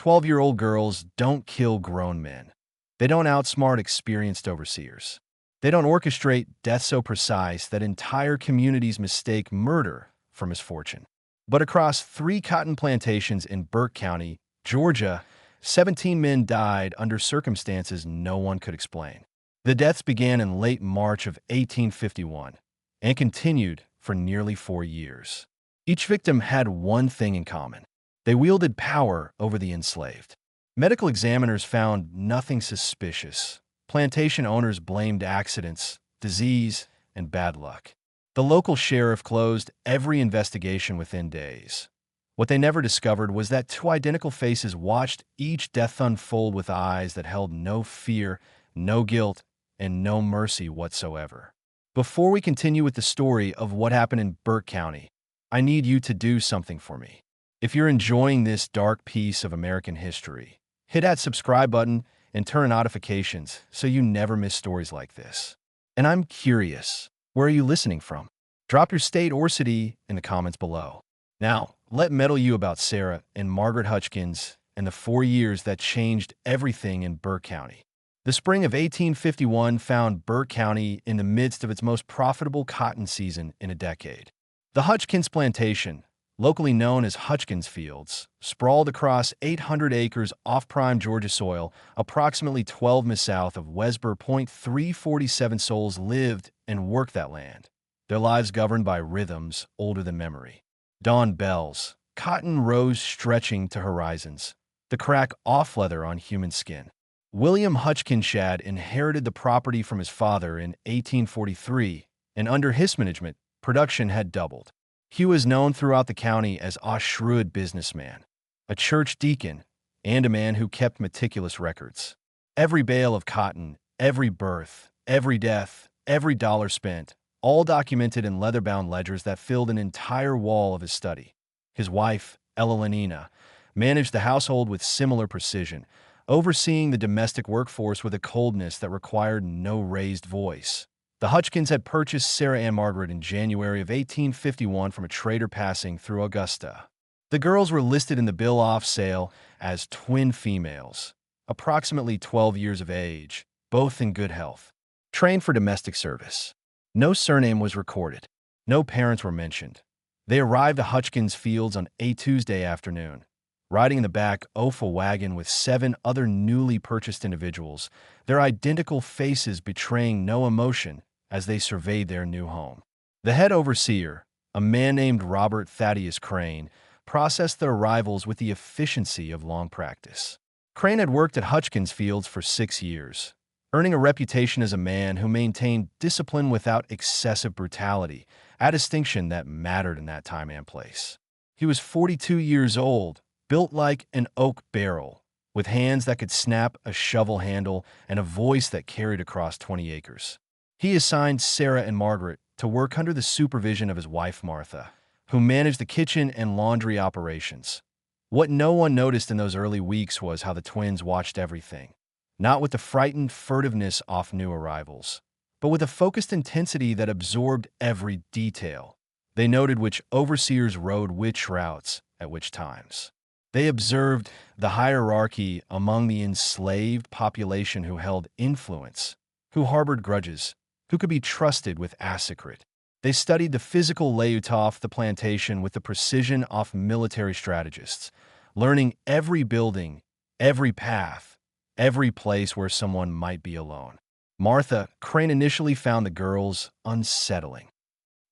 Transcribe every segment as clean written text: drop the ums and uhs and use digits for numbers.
12-year-old girls don't kill grown men. They don't outsmart experienced overseers. They don't orchestrate death so precise that entire communities mistake murder for misfortune. But across 3 cotton plantations in Burke County, Georgia, 17 men died under circumstances no one could explain. The deaths began in late March of 1851 and continued for nearly 4 years. Each victim had one thing in common. They wielded power over the enslaved. Medical examiners found nothing suspicious. Plantation owners blamed accidents, disease, and bad luck. The local sheriff closed every investigation within days. What they never discovered was that 2 identical faces watched each death unfold with eyes that held no fear, no guilt, and no mercy whatsoever. Before we continue with the story of what happened in Burke County, I need you to do something for me. If you're enjoying this dark piece of American history, hit that subscribe button and turn on notifications so you never miss stories like this. And I'm curious, where are you listening from? Drop your state or city in the comments below. Now, let me tell you about Sarah and Margaret Hutchins and the 4 years that changed everything in Burke County. The spring of 1851 found Burke County in the midst of its most profitable cotton season in a decade. The Hutchins Plantation, locally known as Hutchins Fields, sprawled across 800 acres off prime Georgia soil, approximately 12 miles south of Wesboro. 347 souls lived and worked that land, their lives governed by rhythms older than memory. Dawn bells, cotton rows stretching to horizons, the crack off leather on human skin. William Hutchinshad inherited the property from his father in 1843, and under his management, production had doubled. He was known throughout the county as a shrewd businessman, a church deacon, and a man who kept meticulous records. Every bale of cotton, every birth, every death, every dollar spent, all documented in leather-bound ledgers that filled an entire wall of his study. His wife, Ella, managed the household with similar precision, overseeing the domestic workforce with a coldness that required no raised voice. The Hutchins had purchased Sarah and Margaret in January of 1851 from a trader passing through Augusta. The girls were listed in the bill of sale as twin females, approximately 12 years of age, both in good health, trained for domestic service. No surname was recorded. No parents were mentioned. They arrived at Hutchins Fields on a Tuesday afternoon, riding in the back of a wagon with 7 other newly purchased individuals, their identical faces betraying no emotion as they surveyed their new home. The head overseer, a man named Robert Thaddeus Crane, processed their arrivals with the efficiency of long practice. Crane had worked at Hutchins Fields for 6 years, earning a reputation as a man who maintained discipline without excessive brutality, a distinction that mattered in that time and place. He was 42 years old, built like an oak barrel, with hands that could snap a shovel handle and a voice that carried across 20 acres. He assigned Sarah and Margaret to work under the supervision of his wife Martha, who managed the kitchen and laundry operations. What no one noticed in those early weeks was how the twins watched everything, not with the frightened furtiveness of new arrivals, but with a focused intensity that absorbed every detail. They noted which overseers rode which routes at which times. They observed the hierarchy among the enslaved population who held influence, who harbored grudges, who could be trusted with a secret. They studied the physical layout of the plantation with the precision of military strategists, learning every building, every path, every place where someone might be alone. Martha, Crane initially found the girls unsettling.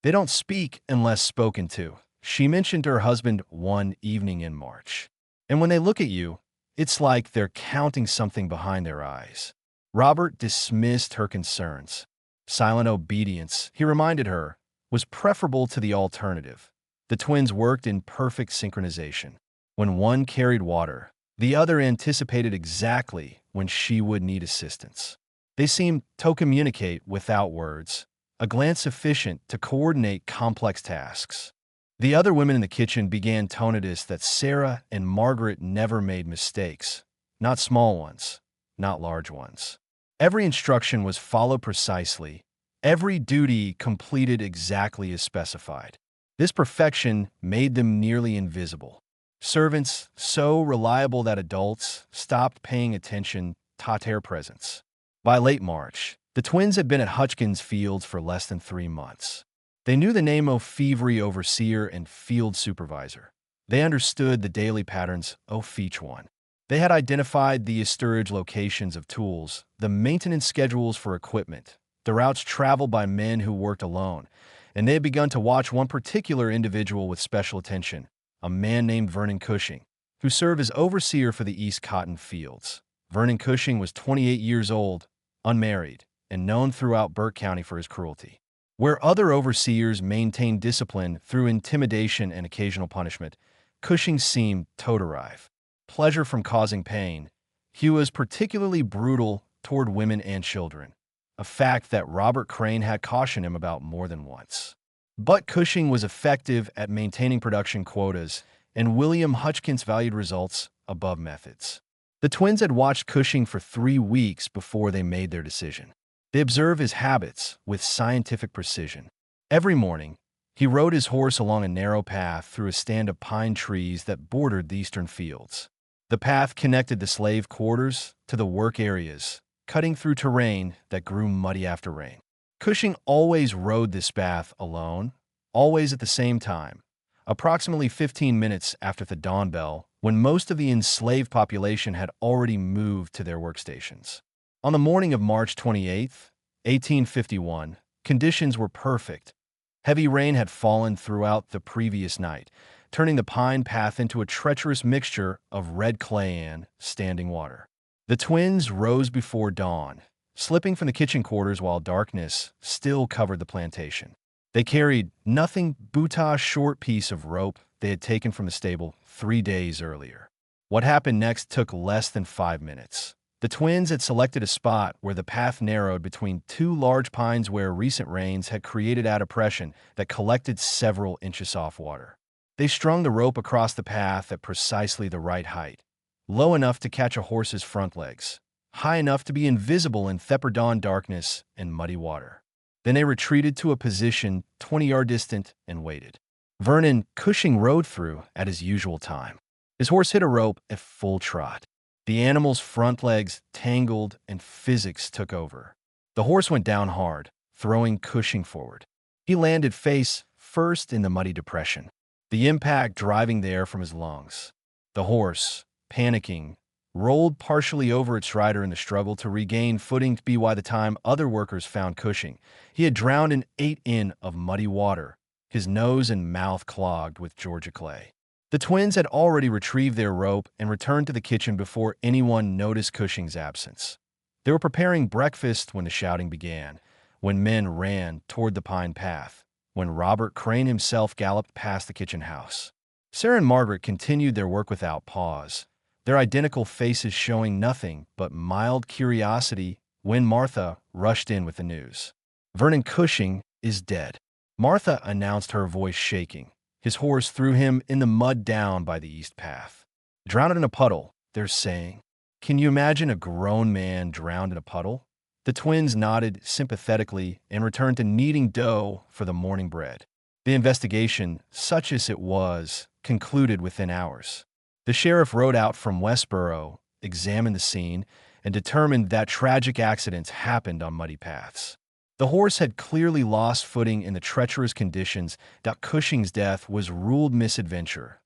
They don't speak unless spoken to, she mentioned to her husband one evening in March. And when they look at you, it's like they're counting something behind their eyes. Robert dismissed her concerns. Silent obedience, he reminded her, was preferable to the alternative. The twins worked in perfect synchronization. When one carried water, the other anticipated exactly when she would need assistance. They seemed to communicate without words, a glance sufficient to coordinate complex tasks. The other women in the kitchen began to notice that Sarah and Margaret never made mistakes, not small ones, not large ones. Every instruction was followed precisely, every duty completed exactly as specified. This perfection made them nearly invisible. Servants so reliable that adults stopped paying attention to their presence. By late March, the twins had been at Hutchins Fields for less than 3 months. They knew the name of Fevery overseer and field supervisor. They understood the daily patterns of each one. They had identified the storage locations of tools, the maintenance schedules for equipment, the routes traveled by men who worked alone, and they had begun to watch one particular individual with special attention, a man named Vernon Cushing, who served as overseer for the East Cotton Fields. Vernon Cushing was 28 years old, unmarried, and known throughout Burke County for his cruelty. Where other overseers maintained discipline through intimidation and occasional punishment, Cushing seemed to derive pleasure from causing pain. He was particularly brutal toward women and children, a fact that Robert Crane had cautioned him about more than once. But Cushing was effective at maintaining production quotas, and William Hutchins valued results above methods. The twins had watched Cushing for 3 weeks before they made their decision. They observed his habits with scientific precision. Every morning, he rode his horse along a narrow path through a stand of pine trees that bordered the eastern fields. The path connected the slave quarters to the work areas, cutting through terrain that grew muddy after rain. Cushing always rode this path alone, always at the same time, approximately 15 minutes after the dawn bell, when most of the enslaved population had already moved to their workstations. On the morning of March 28, 1851, conditions were perfect. Heavy rain had fallen throughout the previous night, turning the pine path into a treacherous mixture of red clay and standing water. The twins rose before dawn, slipping from the kitchen quarters while darkness still covered the plantation. They carried nothing but a short piece of rope they had taken from the stable 3 days earlier. What happened next took less than 5 minutes. The twins had selected a spot where the path narrowed between 2 large pines where recent rains had created a depression that collected several inches of water. They strung the rope across the path at precisely the right height, low enough to catch a horse's front legs, high enough to be invisible in dawn darkness and muddy water. Then they retreated to a position 20 yards distant and waited. Vernon Cushing rode through at his usual time. His horse hit a rope at full trot. The animal's front legs tangled and physics took over. The horse went down hard, throwing Cushing forward. He landed face first in the muddy depression, the impact driving the air from his lungs. The horse, panicking, rolled partially over its rider in the struggle to regain footing. By the time other workers found Cushing, he had drowned in 8 in of muddy water, his nose and mouth clogged with Georgia clay. The twins had already retrieved their rope and returned to the kitchen before anyone noticed Cushing's absence. They were preparing breakfast when the shouting began, when men ran toward the pine path, when Robert Crane himself galloped past the kitchen house. Sarah and Margaret continued their work without pause, their identical faces showing nothing but mild curiosity when Martha rushed in with the news. "Vernon Cushing is dead," Martha announced, her voice shaking. His horse threw him in the mud down by the east path. "Drowned in a puddle," they're saying. Can you imagine a grown man drowned in a puddle? The twins nodded sympathetically and returned to kneading dough for the morning bread. The investigation, such as it was, concluded within hours. The sheriff rode out from Westboro, examined the scene, and determined that tragic accidents happened on muddy paths. The horse had clearly lost footing in the treacherous conditions that Cushing's death was ruled misadventure.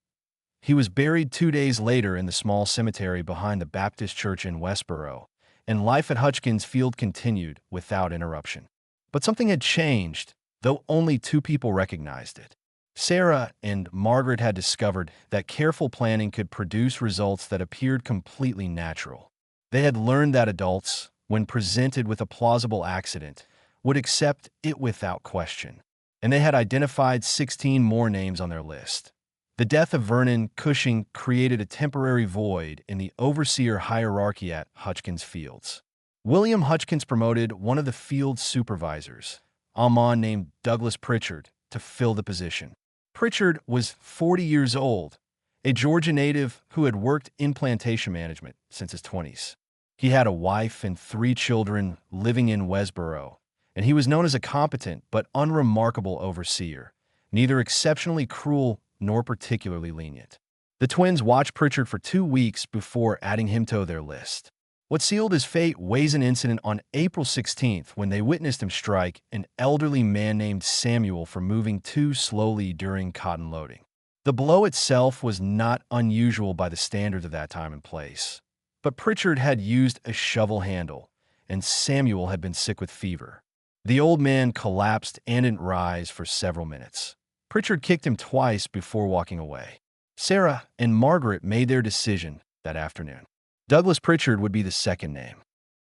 He was buried 2 days later in the small cemetery behind the Baptist church in Westboro, and life at Hutchins Field continued without interruption. But something had changed, though only 2 people recognized it. Sarah and Margaret had discovered that careful planning could produce results that appeared completely natural. They had learned that adults, when presented with a plausible accident, would accept it without question, and they had identified 16 more names on their list. The death of Vernon Cushing created a temporary void in the overseer hierarchy at Hutchins Fields. William Hutchins promoted one of the field supervisors, a man named Douglas Pritchard, to fill the position. Pritchard was 40 years old, a Georgia native who had worked in plantation management since his 20s. He had a wife and 3 children living in Westboro, and he was known as a competent but unremarkable overseer, neither exceptionally cruel nor particularly lenient. The twins watched Pritchard for 2 weeks before adding him to their list. What sealed his fate was an incident on April 16th when they witnessed him strike an elderly man named Samuel for moving too slowly during cotton loading. The blow itself was not unusual by the standards of that time and place, but Pritchard had used a shovel handle, and Samuel had been sick with fever. The old man collapsed and didn't rise for several minutes. Pritchard kicked him twice before walking away. Sarah and Margaret made their decision that afternoon. Douglas Pritchard would be the second name.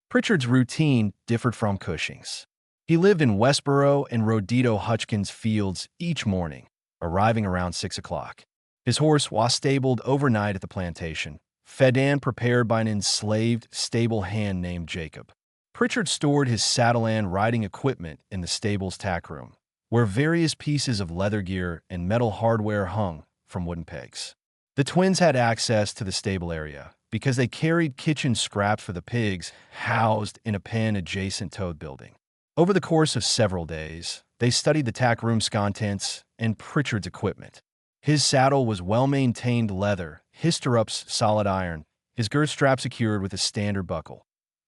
Pritchard's routine differed from Cushing's. He lived in Westboro and Rodito Hutchins fields each morning, arriving around 6 o'clock. His horse was stabled overnight at the plantation, fed and prepared by an enslaved stable hand named Jacob. Pritchard stored his saddle and riding equipment in the stable's tack room, where various pieces of leather gear and metal hardware hung from wooden pegs. The twins had access to the stable area because they carried kitchen scraps for the pigs housed in a pen adjacent to the building. Over the course of several days, they studied the tack room's contents and Pritchard's equipment. His saddle was well-maintained leather, his stirrups solid iron, his girth strap secured with a standard buckle.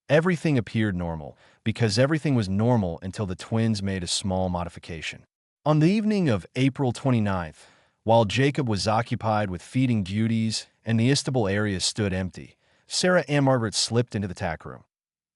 Everything appeared normal, because everything was normal until the twins made a small modification. On the evening of April 29th, while Jacob was occupied with feeding duties and the stable area stood empty, Sarah and Margaret slipped into the tack room.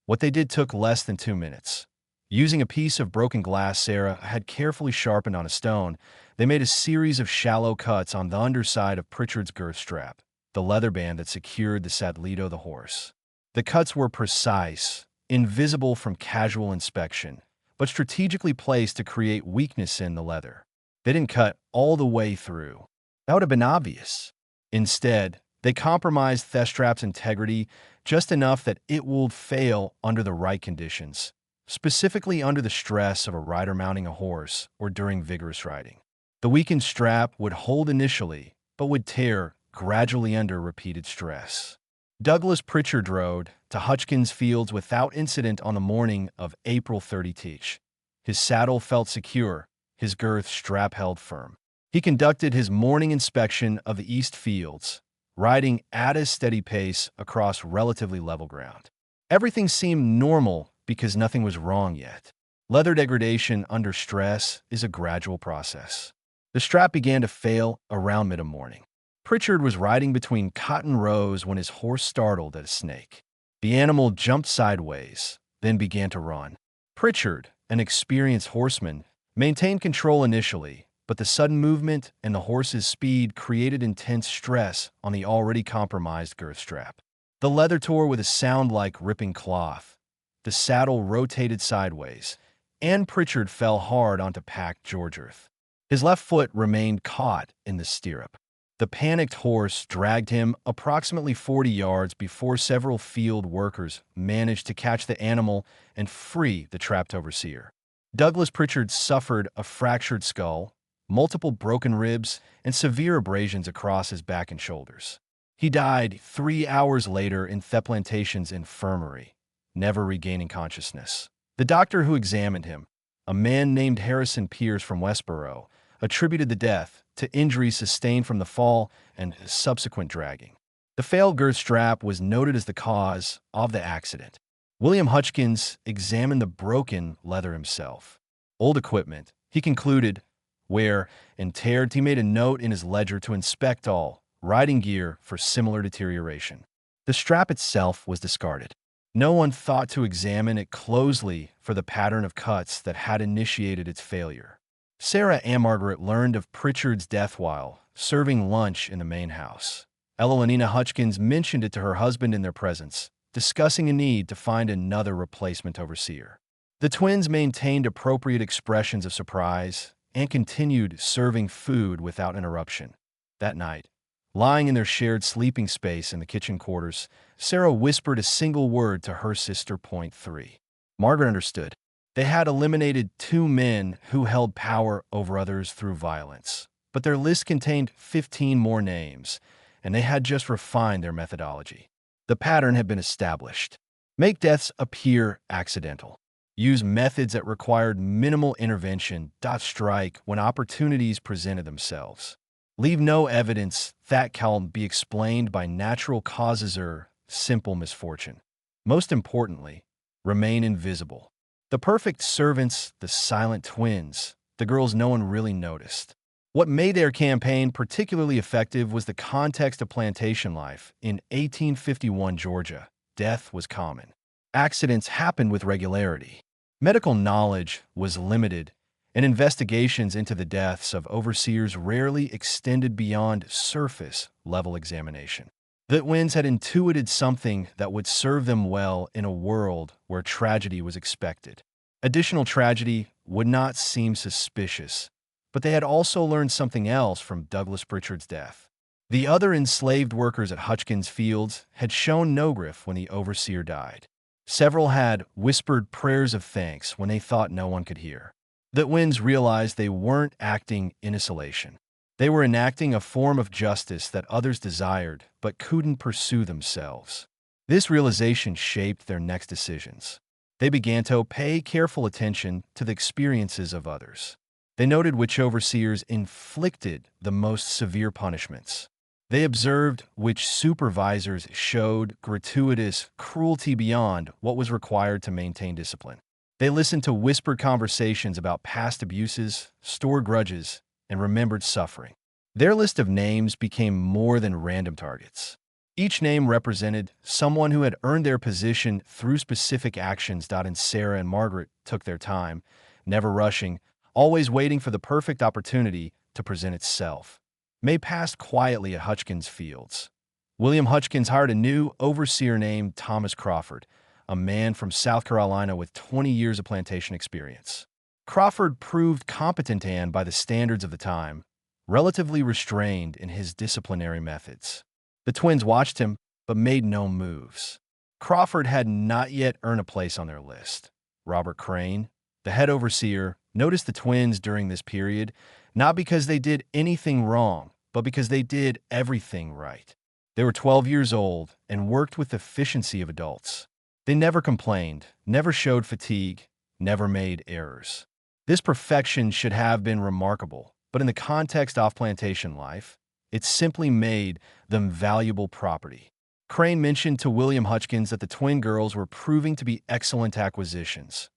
What they did took less than 2 minutes. Using a piece of broken glass Sarah had carefully sharpened on a stone, they made a series of shallow cuts on the underside of Pritchard's girth strap, the leather band that secured the saddlito the horse. The cuts were precise, invisible from casual inspection, but strategically placed to create weakness in the leather. They didn't cut all the way through. That would have been obvious. Instead, they compromised the strap's integrity just enough that it would fail under the right conditions, specifically under the stress of a rider mounting a horse or during vigorous riding. The weakened strap would hold initially, but would tear gradually under repeated stress. Douglas Pritchard rode to Hutchins Fields without incident on the morning of April 30th. His saddle felt secure, his girth strap held firm. He conducted his morning inspection of the east fields, riding at a steady pace across relatively level ground. Everything seemed normal because nothing was wrong yet. Leather degradation under stress is a gradual process. The strap began to fail around mid-morning. Pritchard was riding between cotton rows when his horse startled at a snake. The animal jumped sideways, then began to run. Pritchard, an experienced horseman, maintained control initially, but the sudden movement and the horse's speed created intense stress on the already compromised girth strap. The leather tore with a sound like ripping cloth. The saddle rotated sideways, and Pritchard fell hard onto packed George earth. His left foot remained caught in the stirrup. The panicked horse dragged him approximately 40 yards before several field workers managed to catch the animal and free the trapped overseer. Douglas Pritchard suffered a fractured skull, multiple broken ribs, and severe abrasions across his back and shoulders. He died 3 hours later in the plantation's infirmary, never regaining consciousness. The doctor who examined him, a man named Harrison Pierce from Westboro, attributed the death to injuries sustained from the fall and subsequent dragging. The failed girth strap was noted as the cause of the accident. William Hutchins examined the broken leather himself. Old equipment, he concluded, wear and tear. He made a note in his ledger to inspect all riding gear for similar deterioration. The strap itself was discarded. No one thought to examine it closely for the pattern of cuts that had initiated its failure. Sarah and Margaret learned of Pritchard's death while serving lunch in the main house. Eloanina Hutchins mentioned it to her husband in their presence, discussing a need to find another replacement overseer. The twins maintained appropriate expressions of surprise and continued serving food without interruption. That night, lying in their shared sleeping space in the kitchen quarters, Sarah whispered a single word to her sister. Point 3. Margaret understood. They had eliminated 2 men who held power over others through violence, but their list contained 15 more names, and they had just refined their methodology. The pattern had been established. Make deaths appear accidental. Use methods that required minimal intervention. Strike when opportunities presented themselves. Leave no evidence that can be explained by natural causes or simple misfortune. Most importantly, remain invisible. The perfect servants, the silent twins, the girls no one really noticed. What made their campaign particularly effective was the context of plantation life. In 1851 Georgia, death was common. Accidents happened with regularity. Medical knowledge was limited, and investigations into the deaths of overseers rarely extended beyond surface-level examination. The twins had intuited something that would serve them well in a world where tragedy was expected. Additional tragedy would not seem suspicious, but they had also learned something else from Douglas Pritchard's death. The other enslaved workers at Hutchins Fields had shown no grief when the overseer died. Several had whispered prayers of thanks when they thought no one could hear. The twins realized they weren't acting in isolation. They were enacting a form of justice that others desired but couldn't pursue themselves. This realization shaped their next decisions. They began to pay careful attention to the experiences of others. They noted which overseers inflicted the most severe punishments. They observed which supervisors showed gratuitous cruelty beyond what was required to maintain discipline. They listened to whispered conversations about past abuses, stored grudges, and remembered suffering. Their list of names became more than random targets. Each name represented someone who had earned their position through specific actions. And Sarah and Margaret took their time, never rushing, always waiting for the perfect opportunity to present itself. May passed quietly at Hutchins Fields. William Hutchins hired a new overseer named Thomas Crawford, a man from South Carolina with 20 years of plantation experience. Crawford proved competent and, by the standards of the time, relatively restrained in his disciplinary methods. The twins watched him, but made no moves. Crawford had not yet earned a place on their list. Robert Crane, the head overseer, noticed the twins during this period, not because they did anything wrong, but because they did everything right. They were 12 years old and worked with the efficiency of adults. They never complained, never showed fatigue, never made errors. This perfection should have been remarkable, but in the context of plantation life, it simply made them valuable property. Crane mentioned to William Hutchins that the twin girls were proving to be excellent acquisitions.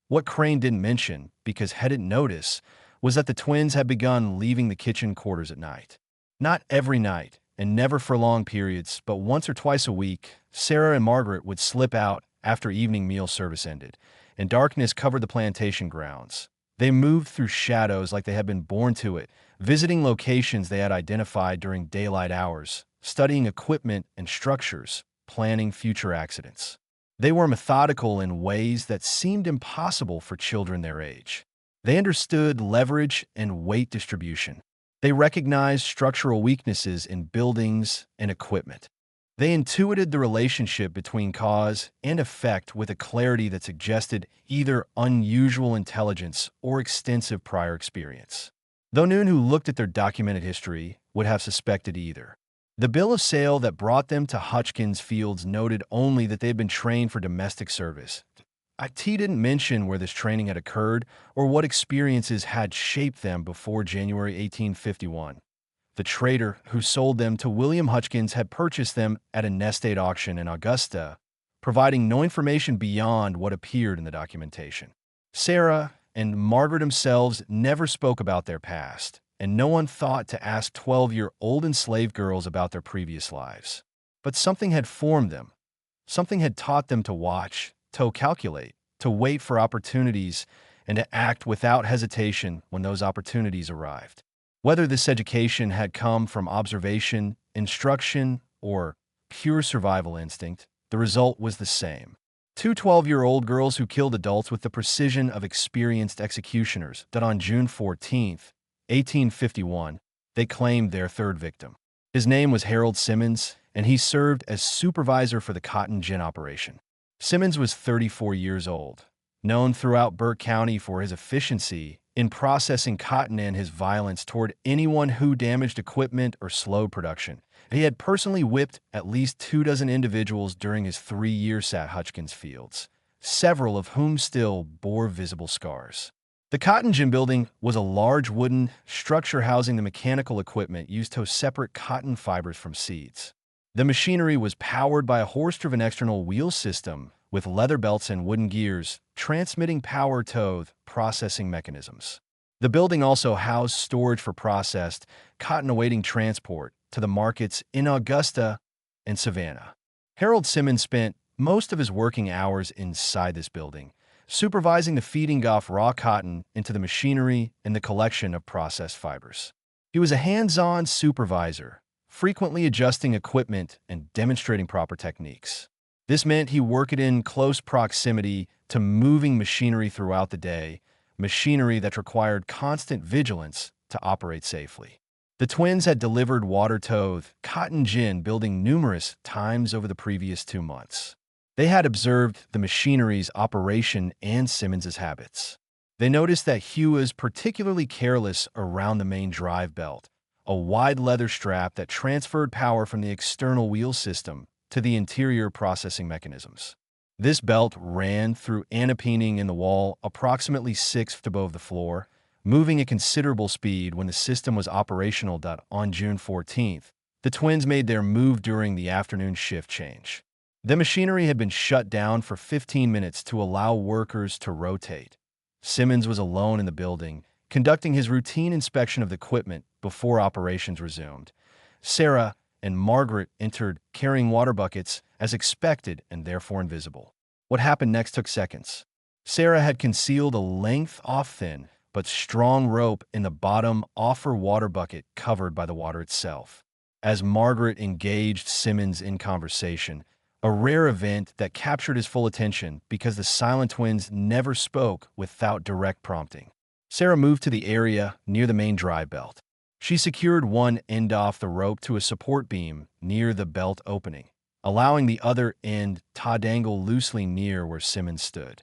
What Crane didn't mention, because he didn't notice, was that the twins had begun leaving the kitchen quarters at night. Not every night, and never for long periods, but once or twice a week, Sarah and Margaret would slip out after evening meal service ended, and darkness covered the plantation grounds. They moved through shadows like they had been born to it, visiting locations they had identified during daylight hours, studying equipment and structures, planning future accidents. They were methodical in ways that seemed impossible for children their age. They understood leverage and weight distribution. They recognized structural weaknesses in buildings and equipment. They intuited the relationship between cause and effect with a clarity that suggested either unusual intelligence or extensive prior experience. Though none who looked at their documented history would have suspected either. The bill of sale that brought them to Hutchins Fields noted only that they had been trained for domestic service. IT didn't mention where this training had occurred or what experiences had shaped them before January 1851. The trader who sold them to William Hutchins had purchased them at a nestate auction in Augusta, providing no information beyond what appeared in the documentation. Sarah and Margaret themselves never spoke about their past, and no one thought to ask 12-year-old enslaved girls about their previous lives. But something had formed them. Something had taught them to watch, to calculate, to wait for opportunities, and to act without hesitation when those opportunities arrived. Whether this education had come from observation, instruction, or pure survival instinct, the result was the same. Two 12-year-old girls who killed adults with the precision of experienced executioners that on June 14, 1851, they claimed their third victim. His name was Harold Simmons, and he served as supervisor for the cotton gin operation. Simmons was 34 years old, known throughout Burke County for his efficiency in processing cotton and his violence toward anyone who damaged equipment or slowed production. He had personally whipped at least 24 individuals during his 3 years at Hutchins Fields, several of whom still bore visible scars. The cotton gin building was a large wooden structure housing the mechanical equipment used to separate cotton fibers from seeds. The machinery was powered by a horse-driven external wheel system with leather belts and wooden gears, transmitting power to the processing mechanisms. The building also housed storage for processed cotton awaiting transport to the markets in Augusta and Savannah. Harold Simmons spent most of his working hours inside this building, supervising the feeding of raw cotton into the machinery and the collection of processed fibers. He was a hands-on supervisor, frequently adjusting equipment and demonstrating proper techniques. This meant he worked in close proximity to moving machinery throughout the day, machinery that required constant vigilance to operate safely. The twins had delivered water to the cotton gin building numerous times over the previous 2 months. They had observed the machinery's operation and Simmons's habits. They noticed that Hugh was particularly careless around the main drive belt, a wide leather strap that transferred power from the external wheel system to the interior processing mechanisms. This belt ran through an opening in the wall approximately 6 feet above the floor, moving at considerable speed when the system was operational. On June 14th, the twins made their move during the afternoon shift change. The machinery had been shut down for 15 minutes to allow workers to rotate. Simmons was alone in the building, conducting his routine inspection of the equipment before operations resumed. Sarah and Margaret entered carrying water buckets as expected and therefore invisible. What happened next took seconds. Sarah had concealed a length of thin but strong rope in the bottom of her water bucket covered by the water itself. As Margaret engaged Simmons in conversation, a rare event that captured his full attention because the silent twins never spoke without direct prompting. Sarah moved to the area near the main drive belt. She secured one end off the rope to a support beam near the belt opening, allowing the other end to dangle loosely near where Simmons stood.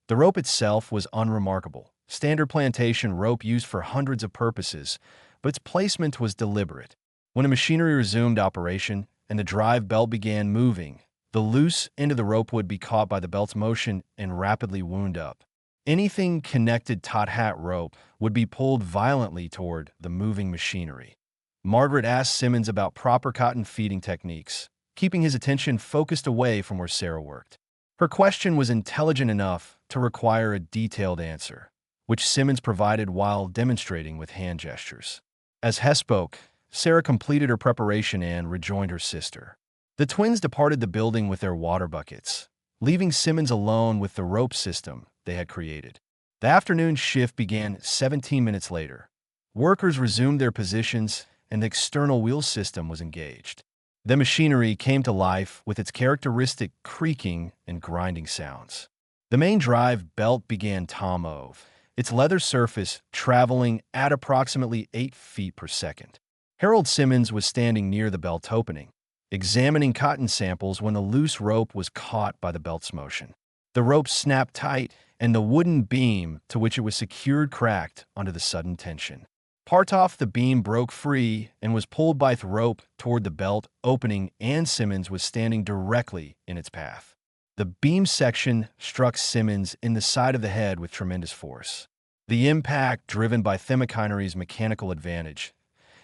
The rope itself was unremarkable, standard plantation rope used for hundreds of purposes, but its placement was deliberate. When the machinery resumed operation and the drive belt began moving, the loose end of the rope would be caught by the belt's motion and rapidly wound up. Anything connected to that rope would be pulled violently toward the moving machinery. Margaret asked Simmons about proper cotton feeding techniques, keeping his attention focused away from where Sarah worked. Her question was intelligent enough to require a detailed answer, which Simmons provided while demonstrating with hand gestures. As Hess spoke, Sarah completed her preparation and rejoined her sister. The twins departed the building with their water buckets, leaving Simmons alone with the rope system they had created. The afternoon shift began 17 minutes later. Workers resumed their positions and the external wheel system was engaged. The machinery came to life with its characteristic creaking and grinding sounds. The main drive belt began to move, its leather surface traveling at approximately 8 feet per second. Harold Simmons was standing near the belt opening, examining cotton samples when the loose rope was caught by the belt's motion. The rope snapped tight, and the wooden beam to which it was secured cracked under the sudden tension. Part of the beam broke free and was pulled by the rope toward the belt opening, and Simmons was standing directly in its path. The beam section struck Simmons in the side of the head with tremendous force. The impact driven by the machinery's mechanical advantage.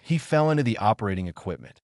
He fell into the operating equipment.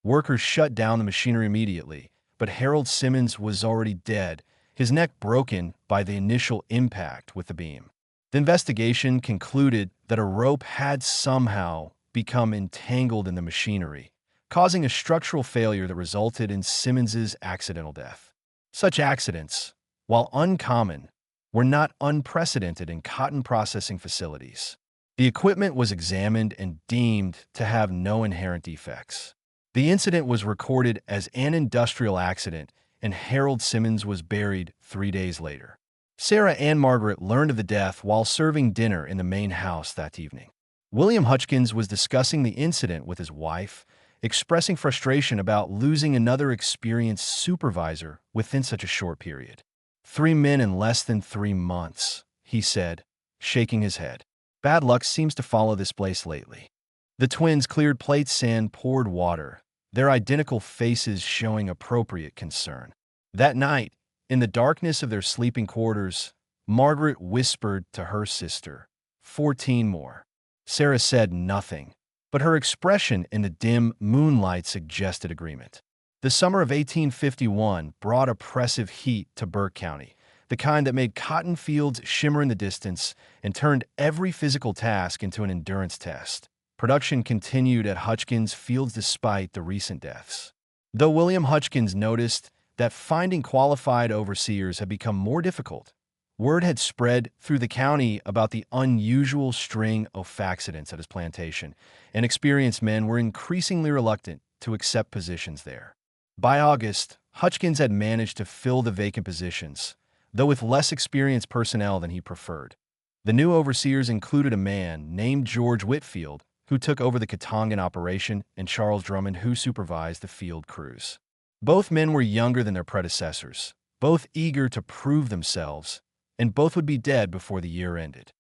Workers shut down the machinery immediately, but Harold Simmons was already dead, his neck broken by the initial impact with the beam. The investigation concluded that a rope had somehow become entangled in the machinery, causing a structural failure that resulted in Simmons's accidental death. Such accidents, while uncommon, were not unprecedented in cotton processing facilities. The equipment was examined and deemed to have no inherent defects. The incident was recorded as an industrial accident, and Harold Simmons was buried 3 days later. Sarah and Margaret learned of the death while serving dinner in the main house that evening. William Hutchins was discussing the incident with his wife, expressing frustration about losing another experienced supervisor within such a short period. 3 men in less than 3 months, he said, shaking his head. Bad luck seems to follow this place lately. The twins cleared plates and poured water, their identical faces showing appropriate concern. That night, in the darkness of their sleeping quarters, Margaret whispered to her sister, 14 more. Sarah said nothing, but her expression in the dim moonlight suggested agreement. The summer of 1851 brought oppressive heat to Burke County, the kind that made cotton fields shimmer in the distance and turned every physical task into an endurance test. Production continued at Hutchins Fields despite the recent deaths. Though William Hutchins noticed that finding qualified overseers had become more difficult, word had spread through the county about the unusual string of accidents at his plantation, and experienced men were increasingly reluctant to accept positions there. By August, Hutchins had managed to fill the vacant positions, though with less experienced personnel than he preferred. The new overseers included a man named George Whitfield, who took over the Katongan operation, and Charles Drummond, who supervised the field crews. Both men were younger than their predecessors, both eager to prove themselves, and both would be dead before the year ended.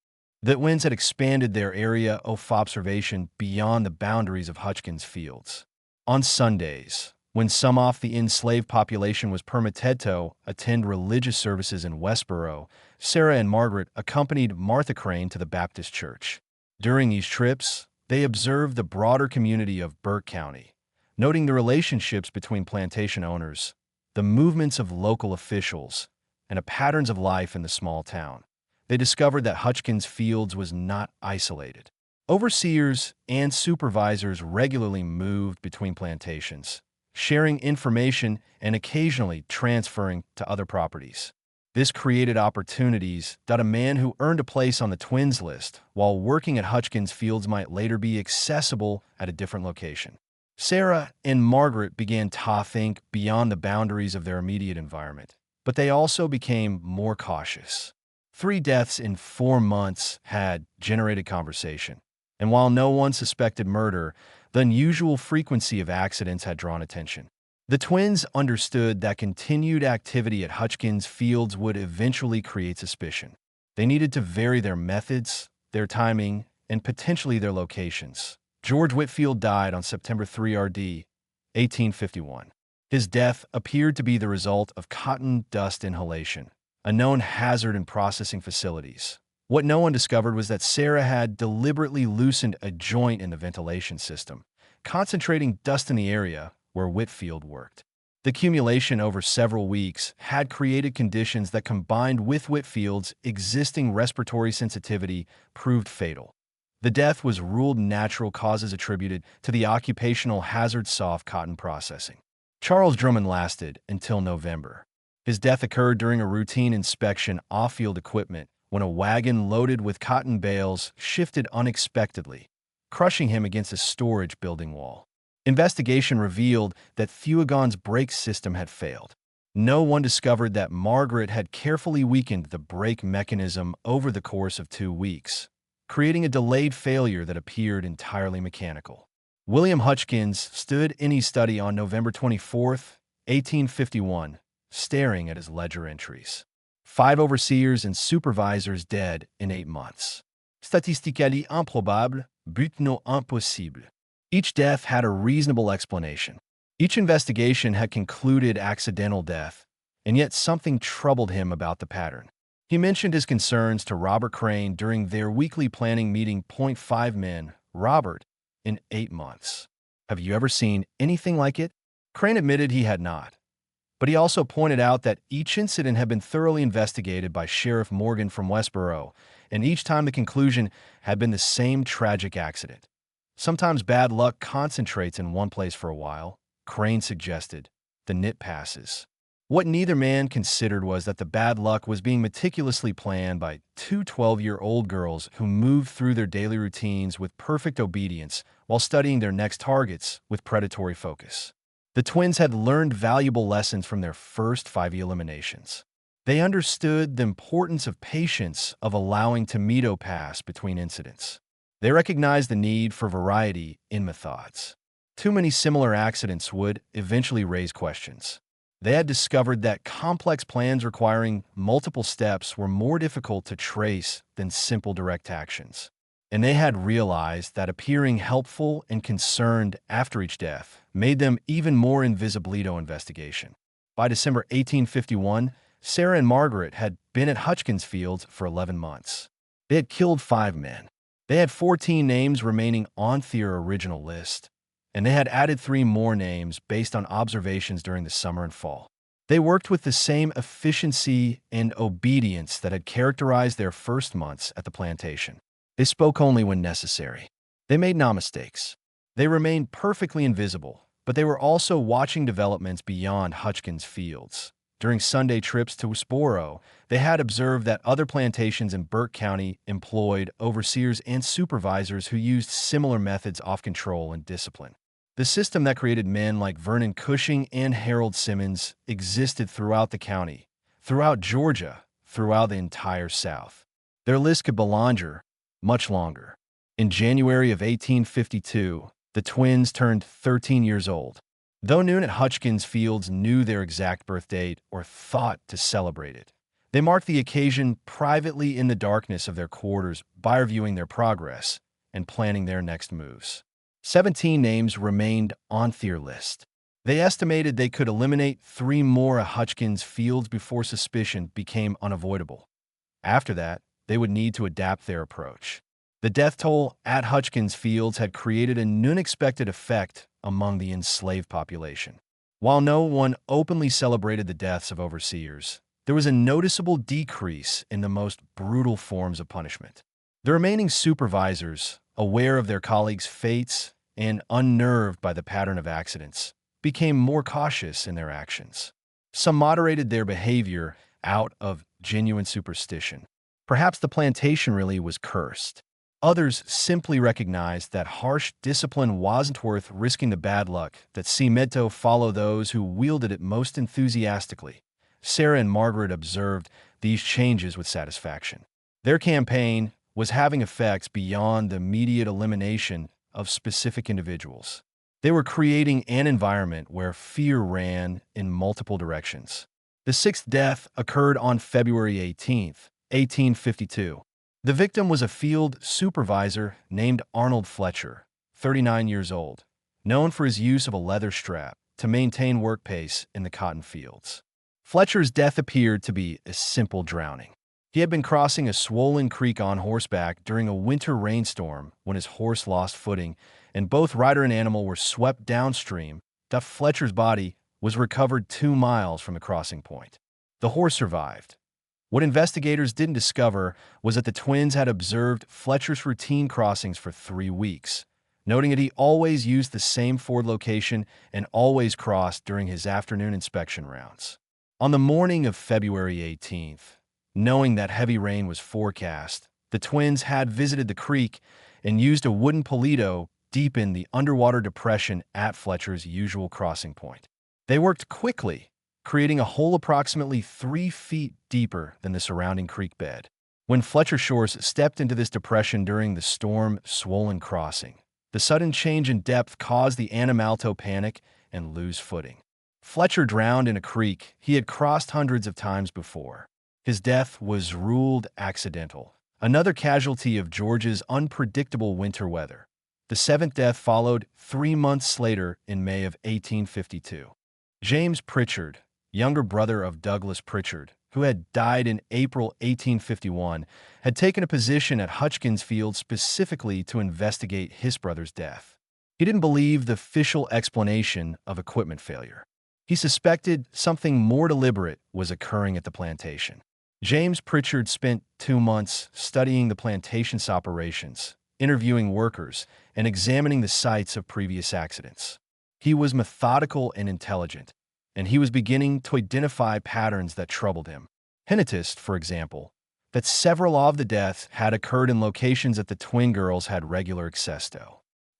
The winds had expanded their area of observation beyond the boundaries of Hutchins Fields. On Sundays, when some of the enslaved population was permitted to attend religious services in Westboro, Sarah and Margaret accompanied Martha Crane to the Baptist church. During these trips, they observed the broader community of Burke County, noting the relationships between plantation owners, the movements of local officials, and the patterns of life in the small town. They discovered that Hutchins Fields was not isolated. Overseers and supervisors regularly moved between plantations, sharing information and occasionally transferring to other properties. This created opportunities that a man who earned a place on the Twins list while working at Hutchins Fields might later be accessible at a different location. Sarah and Margaret began to think beyond the boundaries of their immediate environment, but they also became more cautious. 3 deaths in 4 months had generated conversation, and while no one suspected murder, the unusual frequency of accidents had drawn attention. The twins understood that continued activity at Hutchins Fields would eventually create suspicion. They needed to vary their methods, their timing, and potentially their locations. George Whitfield died on September 3 RD, 1851. His death appeared to be the result of cotton dust inhalation, a known hazard in processing facilities. What no one discovered was that Sarah had deliberately loosened a joint in the ventilation system, concentrating dust in the area where Whitfield worked. The accumulation over several weeks had created conditions that, combined with Whitfield's existing respiratory sensitivity, proved fatal. The death was ruled natural causes attributed to the occupational hazard soft cotton processing. Charles Drummond lasted until November. His death occurred during a routine inspection off-field equipment when a wagon loaded with cotton bales shifted unexpectedly, crushing him against a storage building wall. Investigation revealed that Thuagon's brake system had failed. No one discovered that Margaret had carefully weakened the brake mechanism over the course of 2 weeks, creating a delayed failure that appeared entirely mechanical. William Hutchins stood in his study on November 24, 1851, staring at his ledger entries. 5 overseers and supervisors dead in 8 months. Statistically improbable, but non impossible. Each death had a reasonable explanation. Each investigation had concluded accidental death, and yet something troubled him about the pattern. He mentioned his concerns to Robert Crane during their weekly planning meeting. 5 men, Robert, in 8 months. Have you ever seen anything like it? Crane admitted he had not. But he also pointed out that each incident had been thoroughly investigated by Sheriff Morgan from Westboro, and each time the conclusion had been the same tragic accident. Sometimes bad luck concentrates in one place for a while, Crane suggested. The nit passes. What neither man considered was that the bad luck was being meticulously planned by 2 12-year-old girls who moved through their daily routines with perfect obedience while studying their next targets with predatory focus. The twins had learned valuable lessons from their first 5 eliminations. They understood the importance of patience, of allowing tomato pass between incidents. They recognized the need for variety in methods. Too many similar accidents would eventually raise questions. They had discovered that complex plans requiring multiple steps were more difficult to trace than simple direct actions. And they had realized that appearing helpful and concerned after each death made them even more invisibilito investigation. By December 1851, Sarah and Margaret had been at Hutchins Fields for 11 months. They had killed 5 men. They had 14 names remaining on their original list, and they had added 3 more names based on observations during the summer and fall. They worked with the same efficiency and obedience that had characterized their first months at the plantation. They spoke only when necessary. They made no mistakes. They remained perfectly invisible, but they were also watching developments beyond Hutchins Fields. During Sunday trips to Westboro, they had observed that other plantations in Burke County employed overseers and supervisors who used similar methods of control and discipline. The system that created men like Vernon Cushing and Harold Simmons existed throughout the county, throughout Georgia, throughout the entire South. Their list could belong much longer. In January of 1852, the twins turned 13 years old. Though noon at Hutchins Fields knew their exact birth date or thought to celebrate it, they marked the occasion privately in the darkness of their quarters by reviewing their progress and planning their next moves. 17 names remained on their list. They estimated they could eliminate 3 more at Hutchins Fields before suspicion became unavoidable. After that, they would need to adapt their approach. The death toll at Hutchins Fields had created an unexpected effect among the enslaved population. While no one openly celebrated the deaths of overseers, there was a noticeable decrease in the most brutal forms of punishment. The remaining supervisors, aware of their colleagues' fates and unnerved by the pattern of accidents, became more cautious in their actions. Some moderated their behavior out of genuine superstition. Perhaps the plantation really was cursed. Others simply recognized that harsh discipline wasn't worth risking the bad luck that seemed to follow those who wielded it most enthusiastically. Sarah and Margaret observed these changes with satisfaction. Their campaign was having effects beyond the immediate elimination of specific individuals. They were creating an environment where fear ran in multiple directions. The 6th death occurred on February 18th, 1852. The victim was a field supervisor named Arnold Fletcher, 39 years old, known for his use of a leather strap to maintain work pace in the cotton fields. Fletcher's death appeared to be a simple drowning. He had been crossing a swollen creek on horseback during a winter rainstorm when his horse lost footing, and both rider and animal were swept downstream. Fletcher's body was recovered 2 miles from the crossing point. The horse survived. What investigators didn't discover was that the twins had observed Fletcher's routine crossings for 3 weeks, noting that he always used the same ford location and always crossed during his afternoon inspection rounds. On the morning of February 18th, knowing that heavy rain was forecast, the twins had visited the creek and used a wooden polito deepen the underwater depression at Fletcher's usual crossing point. They worked quickly, creating a hole approximately 3 feet deeper than the surrounding creek bed. When Fletcher Shores stepped into this depression during the storm-swollen crossing, the sudden change in depth caused the animal to panic and lose footing. Fletcher drowned in a creek he had crossed hundreds of times before. His death was ruled accidental, another casualty of Georgia's unpredictable winter weather. The 7th death followed 3 months later in May of 1852. James Pritchard, younger brother of Douglas Pritchard, who had died in April 1851, had taken a position at Hutchins Field specifically to investigate his brother's death. He didn't believe the official explanation of equipment failure. He suspected something more deliberate was occurring at the plantation. James Pritchard spent 2 months studying the plantation's operations, interviewing workers, and examining the sites of previous accidents. He was methodical and intelligent, and he was beginning to identify patterns that troubled him. He noticed, for example, that several of the deaths had occurred in locations that the twin girls had regular access to.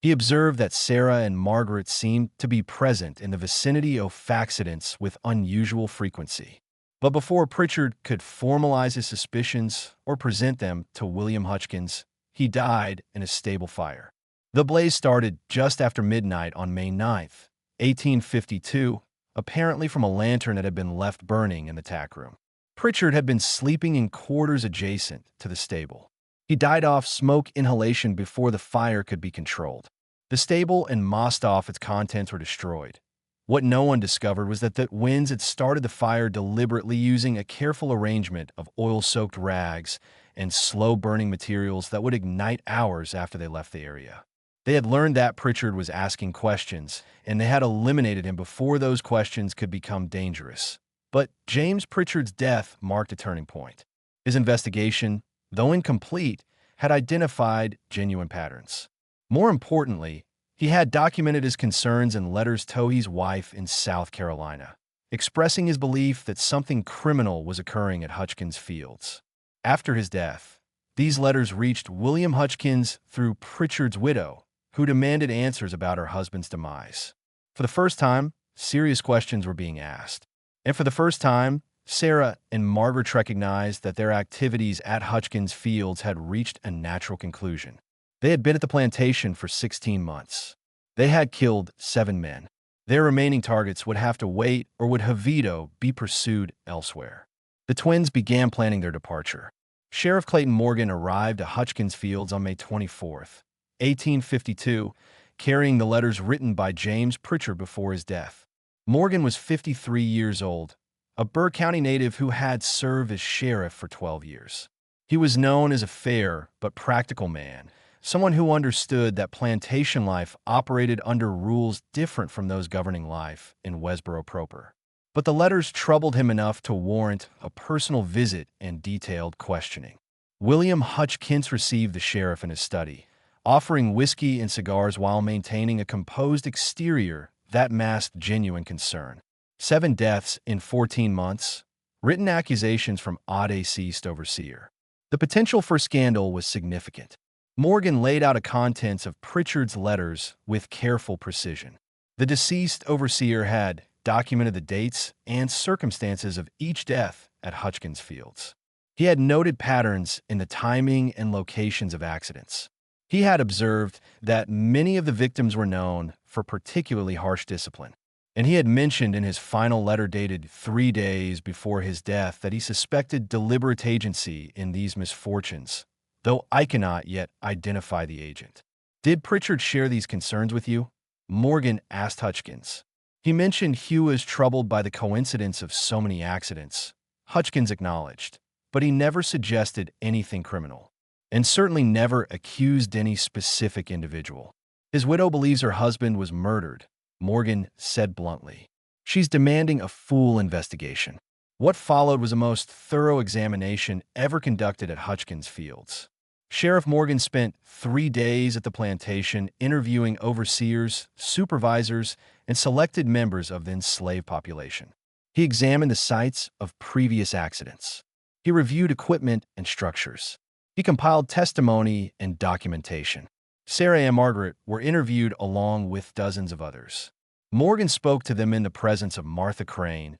He observed that Sarah and Margaret seemed to be present in the vicinity of accidents with unusual frequency. But before Pritchard could formalize his suspicions or present them to William Hutchins, he died in a stable fire. The blaze started just after midnight on May 9th, 1852, apparently from a lantern that had been left burning in the tack room. Pritchard had been sleeping in quarters adjacent to the stable. He died off smoke inhalation before the fire could be controlled. The stable and most of its contents were destroyed. What no one discovered was that the winds had started the fire deliberately using a careful arrangement of oil-soaked rags and slow-burning materials that would ignite hours after they left the area. They had learned that Pritchard was asking questions, and they had eliminated him before those questions could become dangerous. But James Pritchard's death marked a turning point. His investigation, though incomplete, had identified genuine patterns. More importantly, he had documented his concerns in letters to Towhee's wife in South Carolina, expressing his belief that something criminal was occurring at Hutchins Fields. After his death, these letters reached William Hutchins through Pritchard's widow, who demanded answers about her husband's demise. For the first time, serious questions were being asked. And for the first time, Sarah and Margaret recognized that their activities at Hutchins Fields had reached a natural conclusion. They had been at the plantation for 16 months. They had killed 7 men. Their remaining targets would have to wait, or would Havito be pursued elsewhere. The twins began planning their departure. Sheriff Clayton Morgan arrived at Hutchins Fields on May 24th, 1852, carrying the letters written by James Pritchard before his death. Morgan was 53 years old, a Burr County native who had served as sheriff for 12 years. He was known as a fair but practical man, someone who understood that plantation life operated under rules different from those governing life in Westboro proper. But the letters troubled him enough to warrant a personal visit and detailed questioning. William Hutchins received the sheriff in his study, offering whiskey and cigars while maintaining a composed exterior that masked genuine concern. 7 deaths in 14 months, written accusations from odd deceased overseer. The potential for scandal was significant. Morgan laid out the contents of Pritchard's letters with careful precision. The deceased overseer had documented the dates and circumstances of each death at Hutchins Fields. He had noted patterns in the timing and locations of accidents. He had observed that many of the victims were known for particularly harsh discipline, and he had mentioned in his final letter dated 3 days before his death that he suspected deliberate agency in these misfortunes, though I cannot yet identify the agent. Did Pritchard share these concerns with you? Morgan asked Hutchins. He mentioned Hugh was troubled by the coincidence of so many accidents. Hutchins acknowledged, but he never suggested anything criminal, and certainly never accused any specific individual. His widow believes her husband was murdered, Morgan said bluntly. She's demanding a full investigation. What followed was the most thorough examination ever conducted at Hutchins Fields. Sheriff Morgan spent 3 days at the plantation interviewing overseers, supervisors, and selected members of the enslaved population. He examined the sites of previous accidents. He reviewed equipment and structures. He compiled testimony and documentation. Sarah and Margaret were interviewed along with dozens of others. Morgan spoke to them in the presence of Martha Crane,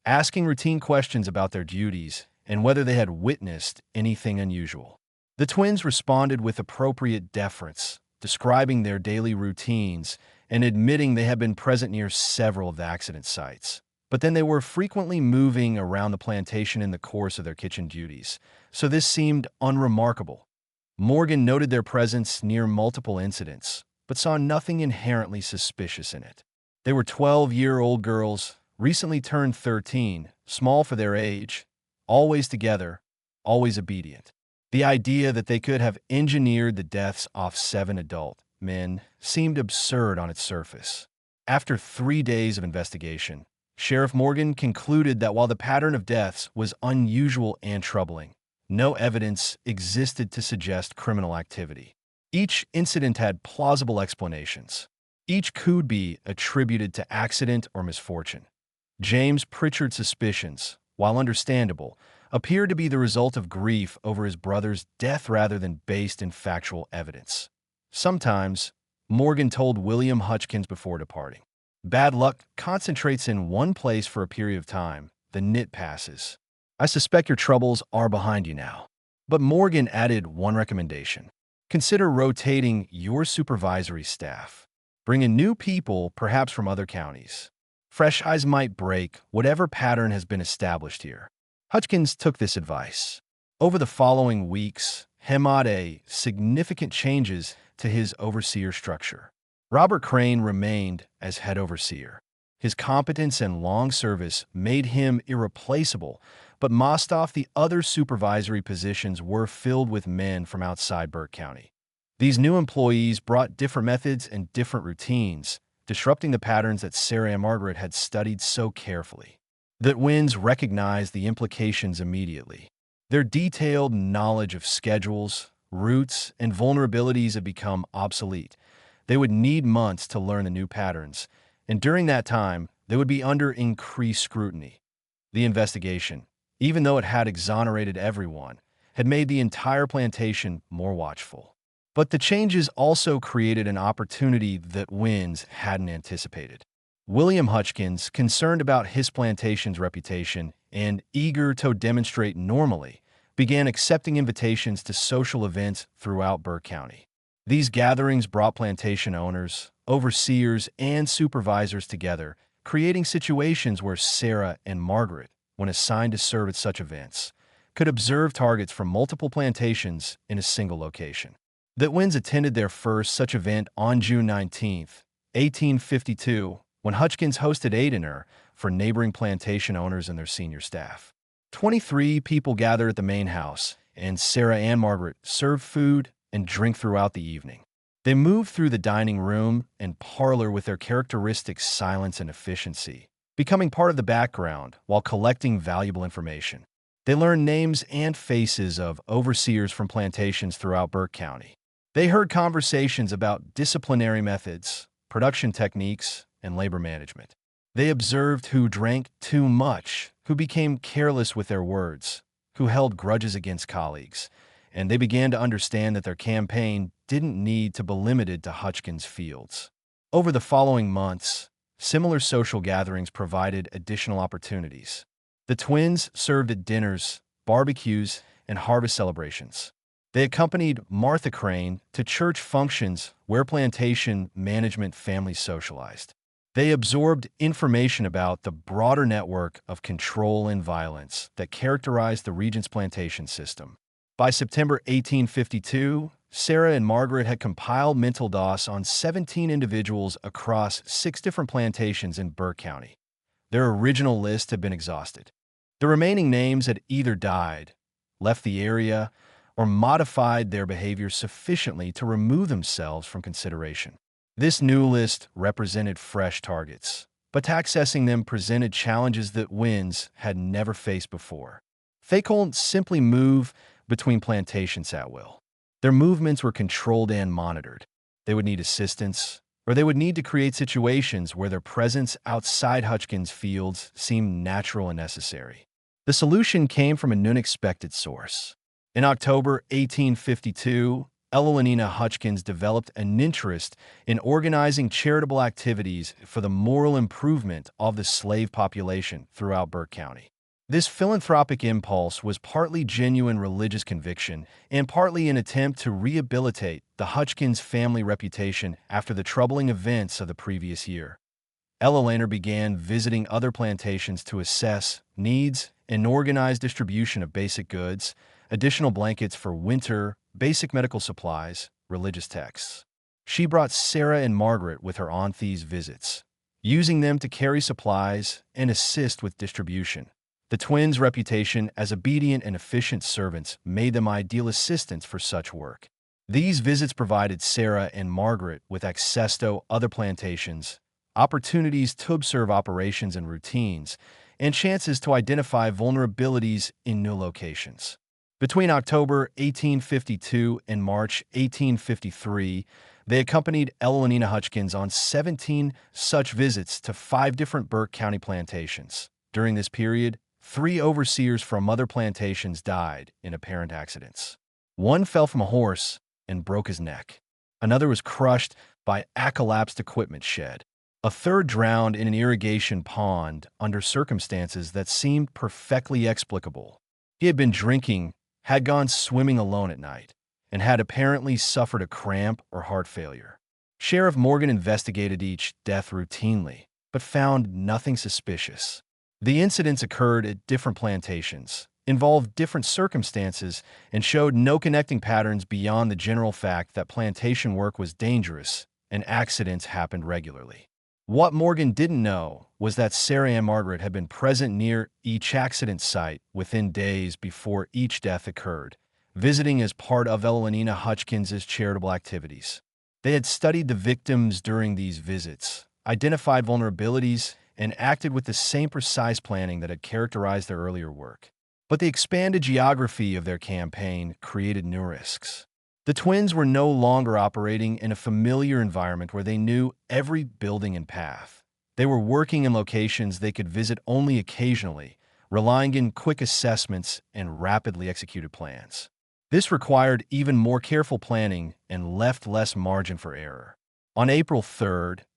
asking routine questions about their duties and whether they had witnessed anything unusual. The twins responded with appropriate deference, describing their daily routines and admitting they had been present near several of the accident sites. But then they were frequently moving around the plantation in the course of their kitchen duties, so this seemed unremarkable. Morgan noted their presence near multiple incidents, but saw nothing inherently suspicious in it. They were 12-year-old girls, recently turned 13, small for their age, always together, always obedient. The idea that they could have engineered the deaths off 7 adult men seemed absurd on its surface. After 3 days of investigation, Sheriff Morgan concluded that while the pattern of deaths was unusual and troubling, no evidence existed to suggest criminal activity. Each incident had plausible explanations. Each could be attributed to accident or misfortune. James Pritchard's suspicions, while understandable, appeared to be the result of grief over his brother's death rather than based in factual evidence. Sometimes, Morgan told William Hutchins before departing, bad luck concentrates in one place for a period of time, then it passes. I suspect your troubles are behind you now. But Morgan added one recommendation. Consider rotating your supervisory staff. Bring in new people, perhaps from other counties. Fresh eyes might break whatever pattern has been established here. Hutchins took this advice. Over the following weeks, he made significant changes to his overseer structure. Robert Crane remained as head overseer. His competence and long service made him irreplaceable, but most of the other supervisory positions were filled with men from outside Burke County. These new employees brought different methods and different routines, disrupting the patterns that Sarah and Margaret had studied so carefully. The twins recognized the implications immediately. Their detailed knowledge of schedules, routes, and vulnerabilities had become obsolete. They would need months to learn the new patterns, and during that time, they would be under increased scrutiny. The investigation, even though it had exonerated everyone, had made the entire plantation more watchful. But the changes also created an opportunity that Wins hadn't anticipated. William Hutchins, concerned about his plantation's reputation and eager to demonstrate normally, began accepting invitations to social events throughout Burke County. These gatherings brought plantation owners, overseers, and supervisors together, creating situations where Sarah and Margaret, when assigned to serve at such events, could observe targets from multiple plantations in a single location. The Wins attended their first such event on June 19, 1852, when Hutchins hosted a dinner for neighboring plantation owners and their senior staff. 23 people gathered at the main house, and Sarah and Margaret served food and drink throughout the evening. They moved through the dining room and parlor with their characteristic silence and efficiency, becoming part of the background while collecting valuable information. They learned names and faces of overseers from plantations throughout Burke County. They heard conversations about disciplinary methods, production techniques, and labor management. They observed who drank too much, who became careless with their words, who held grudges against colleagues, and they began to understand that their campaign didn't need to be limited to Hutchins fields. Over the following months, similar social gatherings provided additional opportunities. The twins served at dinners, barbecues, and harvest celebrations. They accompanied Martha Crane to church functions where plantation management families socialized. They absorbed information about the broader network of control and violence that characterized the region's plantation system. By September 1852, Sarah and Margaret had compiled mental DOS on 17 individuals across 6 different plantations in Burke County. Their original list had been exhausted. The remaining names had either died, left the area, or modified their behavior sufficiently to remove themselves from consideration. This new list represented fresh targets, but accessing them presented challenges that Wins had never faced before. They couldn't simply move between plantations at will. Their movements were controlled and monitored. They would need assistance, or they would need to create situations where their presence outside Hutchins' fields seemed natural and necessary. The solution came from an unexpected source. In October 1852, Elenina Hutchins developed an interest in organizing charitable activities for the moral improvement of the slave population throughout Burke County. This philanthropic impulse was partly genuine religious conviction and partly an attempt to rehabilitate the Hutchins family reputation after the troubling events of the previous year. Elenina began visiting other plantations to assess needs and organize distribution of basic goods, additional blankets for winter, basic medical supplies, religious texts. She brought Sarah and Margaret with her on these visits, using them to carry supplies and assist with distribution. The twins' reputation as obedient and efficient servants made them ideal assistants for such work. These visits provided Sarah and Margaret with access to other plantations, opportunities to observe operations and routines, and chances to identify vulnerabilities in new locations. Between October 1852 and March 1853, they accompanied Elenina Hutchins on 17 such visits to 5 different Burke County plantations. During this period, 3 overseers from other plantations died in apparent accidents. One fell from a horse and broke his neck. Another was crushed by a collapsed equipment shed. A third drowned in an irrigation pond under circumstances that seemed perfectly explicable. He had been drinking, had gone swimming alone at night, and had apparently suffered a cramp or heart failure. Sheriff Morgan investigated each death routinely, but found nothing suspicious. The incidents occurred at different plantations, involved different circumstances, and showed no connecting patterns beyond the general fact that plantation work was dangerous and accidents happened regularly. What Morgan didn't know was that Sarah and Margaret had been present near each accident site within days before each death occurred, visiting as part of Elenina Hutchins's charitable activities. They had studied the victims during these visits, identified vulnerabilities, and acted with the same precise planning that had characterized their earlier work. But the expanded geography of their campaign created new risks. The twins were no longer operating in a familiar environment where they knew every building and path. They were working in locations they could visit only occasionally, relying on quick assessments and rapidly executed plans. This required even more careful planning and left less margin for error. On April 3,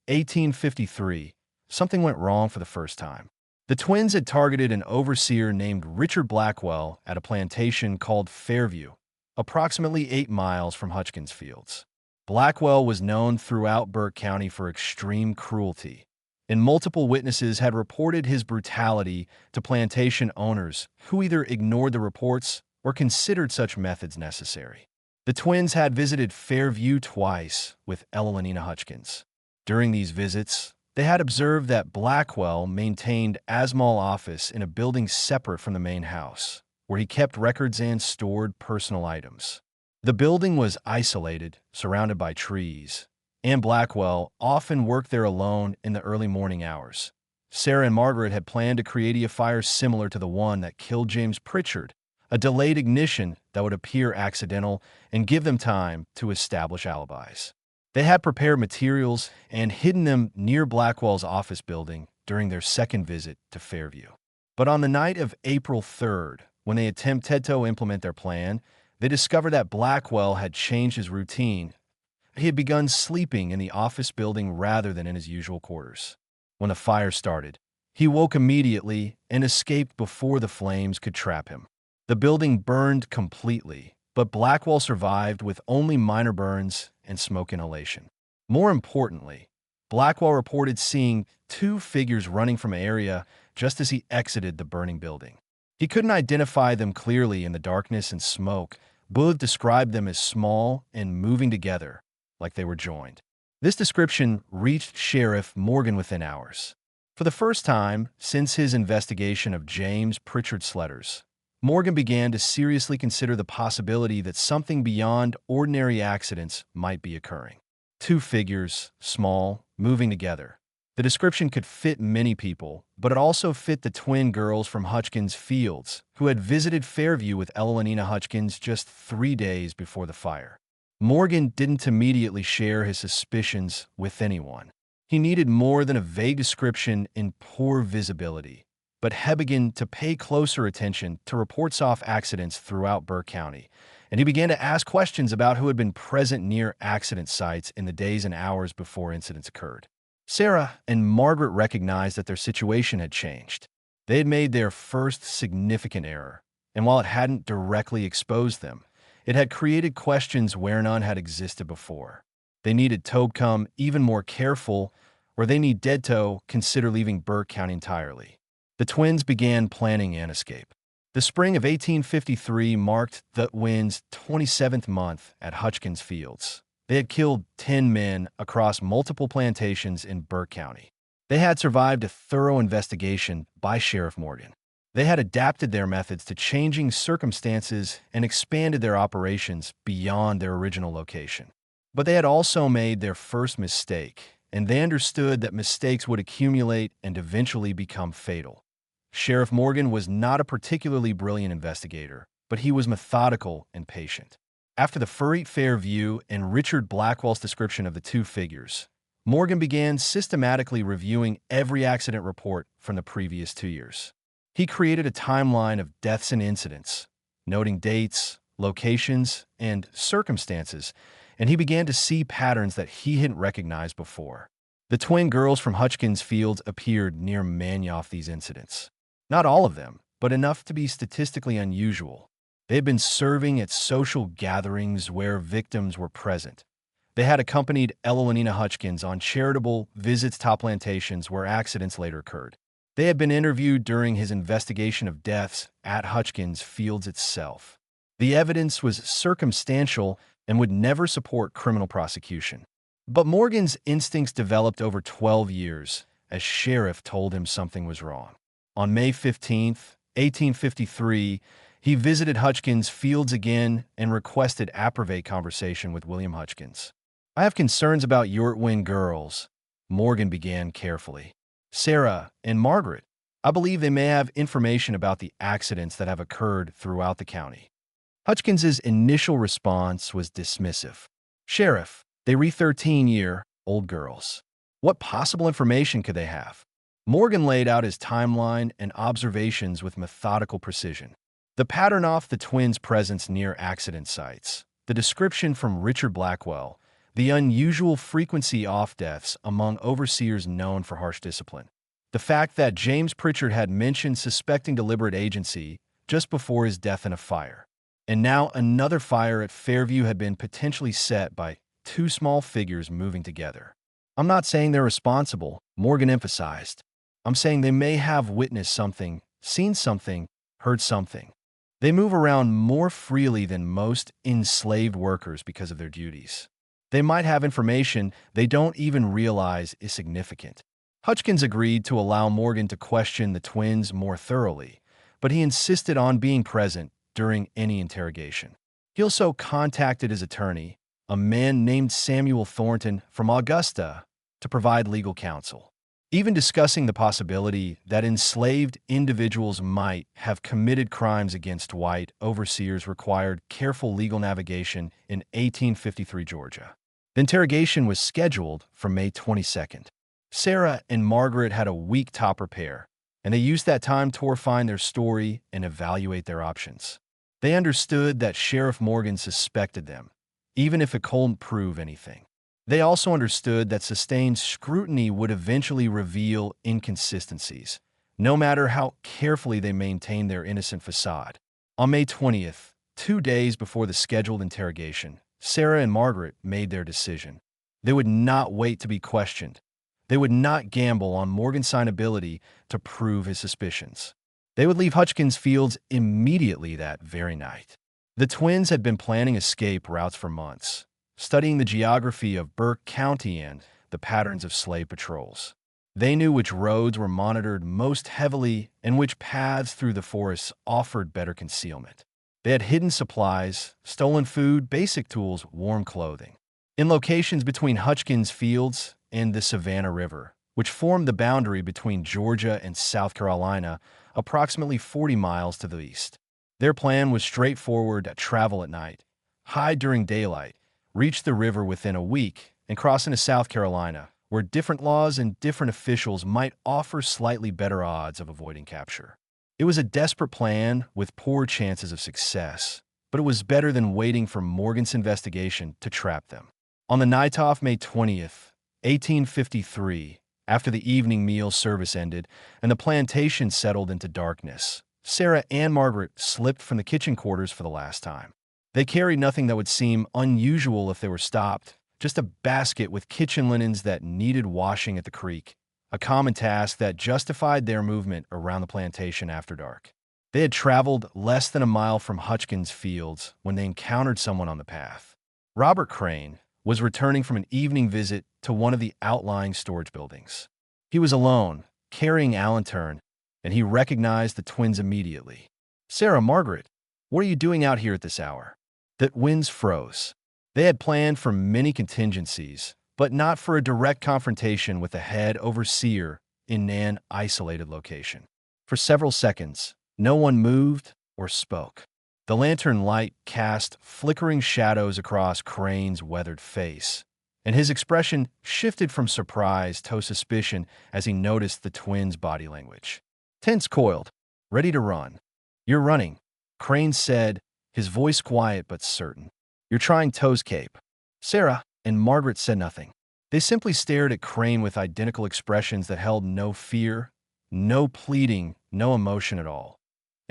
1853, something went wrong for the first time. The twins had targeted an overseer named Richard Blackwell at a plantation called Fairview, approximately 8 miles from Hutchins Fields. Blackwell was known throughout Burke County for extreme cruelty, and multiple witnesses had reported his brutality to plantation owners who either ignored the reports or considered such methods necessary. The twins had visited Fairview twice with Elenina Hutchins. During these visits, they had observed that Blackwell maintained a small office in a building separate from the main house, where he kept records and stored personal items. The building was isolated, surrounded by trees, and Blackwell often worked there alone in the early morning hours. Sarah and Margaret had planned to create a fire similar to the one that killed James Pritchard, a delayed ignition that would appear accidental and give them time to establish alibis. They had prepared materials and hidden them near Blackwell's office building during their second visit to Fairview. But on the night of April 3rd, when they attempted to implement their plan, they discovered that Blackwell had changed his routine. He had begun sleeping in the office building rather than in his usual quarters. When the fire started, he woke immediately and escaped before the flames could trap him. The building burned completely, but Blackwell survived with only minor burns and smoke inhalation. More importantly, Blackwell reported seeing 2 figures running from an area just as he exited the burning building. He couldn't identify them clearly in the darkness and smoke. Booth described them as small and moving together, like they were joined. This description reached Sheriff Morgan within hours. For the first time since his investigation of James Pritchard's letters, Morgan began to seriously consider the possibility that something beyond ordinary accidents might be occurring. 2 figures, small, moving together. The description could fit many people, but it also fit the twin girls from Hutchins Fields, who had visited Fairview with Elenina Hutchins just 3 days before the fire. Morgan didn't immediately share his suspicions with anyone. He needed more than a vague description in poor visibility, but had begun to pay closer attention to reports of accidents throughout Burke County, and he began to ask questions about who had been present near accident sites in the days and hours before incidents occurred. Sarah and Margaret recognized that their situation had changed. They had made their first significant error, and while it hadn't directly exposed them, it had created questions where none had existed before. They needed to become even more careful, or they needed to consider leaving Burke County entirely. The twins began planning an escape. The spring of 1853 marked the twins' 27th month at Hutchins Fields. They had killed 10 men across multiple plantations in Burke County. They had survived a thorough investigation by Sheriff Morgan. They had adapted their methods to changing circumstances and expanded their operations beyond their original location. But they had also made their first mistake, and they understood that mistakes would accumulate and eventually become fatal. Sheriff Morgan was not a particularly brilliant investigator, but he was methodical and patient. After the Fairview and Richard Blackwell's description of the 2 figures, Morgan began systematically reviewing every accident report from the previous 2 years. He created a timeline of deaths and incidents, noting dates, locations, and circumstances, and he began to see patterns that he hadn't recognized before. The twin girls from Hutchins Fields appeared near many of these incidents. Not all of them, but enough to be statistically unusual. They had been serving at social gatherings where victims were present. They had accompanied Elenina Hutchins on charitable visits to plantations where accidents later occurred. They had been interviewed during his investigation of deaths at Hutchins Fields itself. The evidence was circumstantial and would never support criminal prosecution. But Morgan's instincts developed over 12 years, as Sheriff told him something was wrong. On May 15th, 1853, he visited Hutchins Fields again and requested approbate conversation with William Hutchins. "I have concerns about Yortwin girls," Morgan began carefully. "Sarah and Margaret. I believe they may have information about the accidents that have occurred throughout the county." Hutchins's initial response was dismissive. "Sheriff, they re 13-year-old girls. What possible information could they have?" Morgan laid out his timeline and observations with methodical precision. The pattern off the twins' presence near accident sites, the description from Richard Blackwell, the unusual frequency off deaths among overseers known for harsh discipline, the fact that James Pritchard had mentioned suspecting deliberate agency just before his death in a fire. And now another fire at Fairview had been potentially set by two small figures moving together. "I'm not saying they're responsible," Morgan emphasized. "I'm saying they may have witnessed something, seen something, heard something. They move around more freely than most enslaved workers because of their duties. They might have information they don't even realize is significant." Hutchins agreed to allow Morgan to question the twins more thoroughly, but he insisted on being present during any interrogation. He also contacted his attorney, a man named Samuel Thornton from Augusta, to provide legal counsel. Even discussing the possibility that enslaved individuals might have committed crimes against white overseers required careful legal navigation in 1853 Georgia. The interrogation was scheduled for May 22nd. Sarah and Margaret had a week to prepare, and they used that time to refine their story and evaluate their options. They understood that Sheriff Morgan suspected them, even if it couldn't prove anything. They also understood that sustained scrutiny would eventually reveal inconsistencies, no matter how carefully they maintained their innocent facade. On May 20th, 2 days before the scheduled interrogation, Sarah and Margaret made their decision. They would not wait to be questioned. They would not gamble on Morgan's ability to prove his suspicions. They would leave Hutchins Fields immediately that very night. The twins had been planning escape routes for months, studying the geography of Burke County and the patterns of slave patrols. They knew which roads were monitored most heavily and which paths through the forests offered better concealment. They had hidden supplies, stolen food, basic tools, warm clothing, in locations between Hutchins Fields and the Savannah River, which formed the boundary between Georgia and South Carolina, approximately 40 miles to the east. Their plan was straightforward: to travel at night, hide during daylight, reach the river within a week, and cross into South Carolina, where different laws and different officials might offer slightly better odds of avoiding capture. It was a desperate plan with poor chances of success, but it was better than waiting for Morgan's investigation to trap them. On the night of May 20th, 1853, after the evening meal service ended and the plantation settled into darkness, Sarah and Margaret slipped from the kitchen quarters for the last time. They carried nothing that would seem unusual if they were stopped, just a basket with kitchen linens that needed washing at the creek, a common task that justified their movement around the plantation after dark. They had traveled less than a mile from Hutchins Fields when they encountered someone on the path. Robert Crane was returning from an evening visit to one of the outlying storage buildings. He was alone, carrying a lantern, and he recognized the twins immediately. "Sarah, Margaret, what are you doing out here at this hour?" The twins froze. They had planned for many contingencies, but not for a direct confrontation with a head overseer in an isolated location. For several seconds, no one moved or spoke. The lantern light cast flickering shadows across Crane's weathered face, and his expression shifted from surprise to suspicion as he noticed the twins' body language. Tense coiled, ready to run. "You're running," Crane said, his voice quiet but certain. "You're trying Toe's cape." Sarah and Margaret said nothing. They simply stared at Crane with identical expressions that held no fear, no pleading, no emotion at all.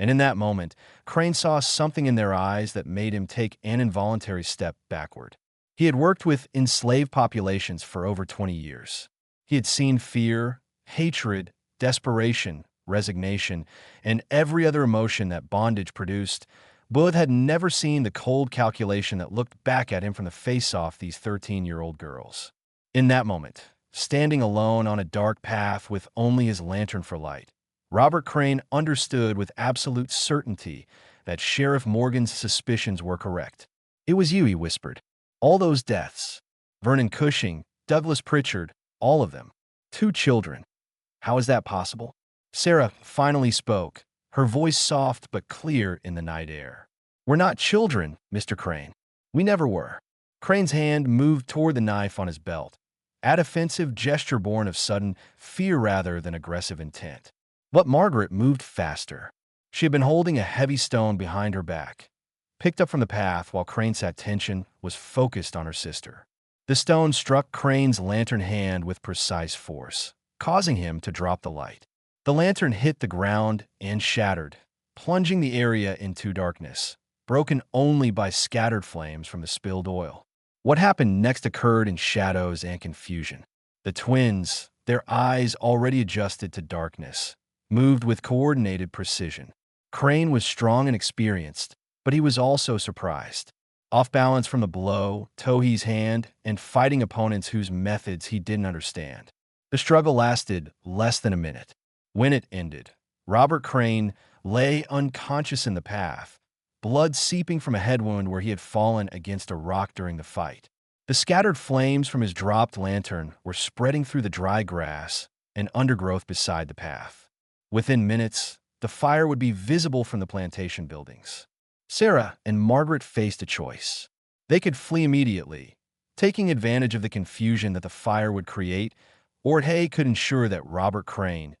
And in that moment, Crane saw something in their eyes that made him take an involuntary step backward. He had worked with enslaved populations for over 20 years. He had seen fear, hatred, desperation, resignation, and every other emotion that bondage produced, but had never seen the cold calculation that looked back at him from the face-off these 13-year-old girls. In that moment, standing alone on a dark path with only his lantern for light. Robert Crane understood with absolute certainty that Sheriff Morgan's suspicions were correct. "It was you," he whispered. "All those deaths. Vernon Cushing, Douglas Pritchard, all of them. 2 children. How is that possible?" Sarah finally spoke, her voice soft but clear in the night air. "We're not children, Mr. Crane. We never were." Crane's hand moved toward the knife on his belt, a defensive gesture born of sudden fear rather than aggressive intent. But Margaret moved faster. She had been holding a heavy stone behind her back, picked up from the path while Crane's attention was focused on her sister. The stone struck Crane's lantern hand with precise force, causing him to drop the light. The lantern hit the ground and shattered, plunging the area into darkness, broken only by scattered flames from the spilled oil. What happened next occurred in shadows and confusion. The twins, their eyes already adjusted to darkness, moved with coordinated precision. Crane was strong and experienced, but he was also surprised. Off balance from the blow, Towhee's hand, and fighting opponents whose methods he didn't understand. The struggle lasted less than a minute. When it ended, Robert Crane lay unconscious in the path, blood seeping from a head wound where he had fallen against a rock during the fight. The scattered flames from his dropped lantern were spreading through the dry grass and undergrowth beside the path. Within minutes, the fire would be visible from the plantation buildings. Sarah and Margaret faced a choice. They could flee immediately, taking advantage of the confusion that the fire would create, or Hay could ensure that Robert Crane,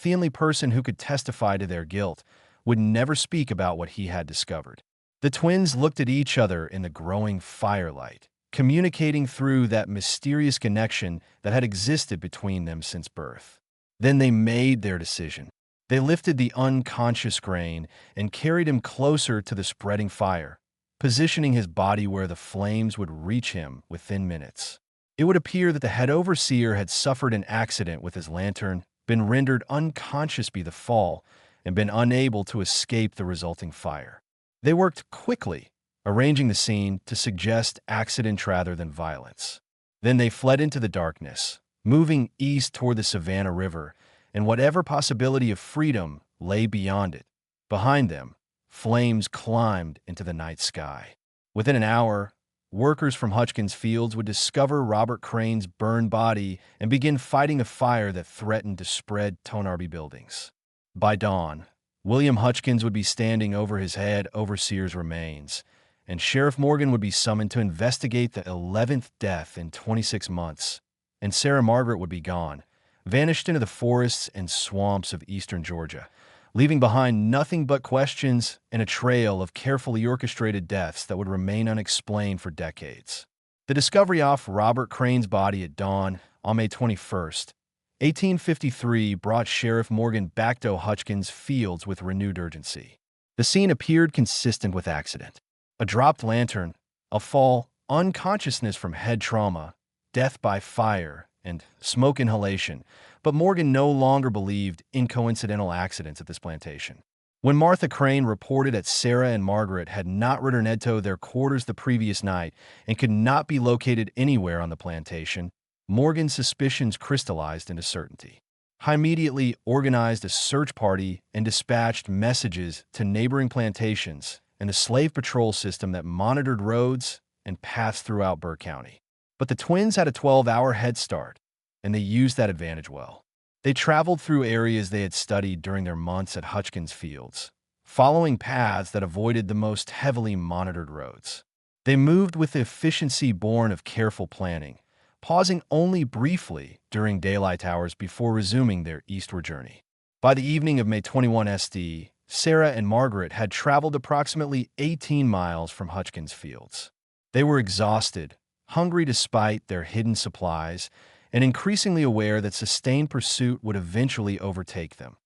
the only person who could testify to their guilt, would never speak about what he had discovered. The twins looked at each other in the growing firelight, communicating through that mysterious connection that had existed between them since birth. Then they made their decision. They lifted the unconscious Crane and carried him closer to the spreading fire, positioning his body where the flames would reach him within minutes. It would appear that the head overseer had suffered an accident with his lantern, been rendered unconscious by the fall, and been unable to escape the resulting fire. They worked quickly, arranging the scene to suggest accident rather than violence. Then they fled into the darkness, moving east toward the Savannah River, and whatever possibility of freedom lay beyond it. Behind them, flames climbed into the night sky. Within an hour, workers from Hutchins Fields would discover Robert Crane's burned body and begin fighting a fire that threatened to spread Tonarby buildings. By dawn, William Hutchins would be standing over his head overseer's remains, and Sheriff Morgan would be summoned to investigate the 11th death in 26 months, and Sarah Margaret would be gone, vanished into the forests and swamps of eastern Georgia, leaving behind nothing but questions and a trail of carefully orchestrated deaths that would remain unexplained for decades. The discovery of Robert Crane's body at dawn on May 21st, 1853 brought Sheriff Morgan back to Hutchins Fields with renewed urgency. The scene appeared consistent with accident. A dropped lantern, a fall, unconsciousness from head trauma, death by fire, and smoke inhalation, but Morgan no longer believed in coincidental accidents at this plantation. When Martha Crane reported that Sarah and Margaret had not returned to their quarters the previous night and could not be located anywhere on the plantation, Morgan's suspicions crystallized into certainty. He immediately organized a search party and dispatched messages to neighboring plantations and the slave patrol system that monitored roads and paths throughout Burke County. But the twins had a 12-hour head start, and they used that advantage well. They traveled through areas they had studied during their months at Hutchins Fields, following paths that avoided the most heavily monitored roads. They moved with the efficiency born of careful planning, pausing only briefly during daylight hours before resuming their eastward journey. By the evening of May 21 SD, Sarah and Margaret had traveled approximately 18 miles from Hutchins Fields. They were exhausted, hungry despite their hidden supplies, and increasingly aware that sustained pursuit would eventually overtake them.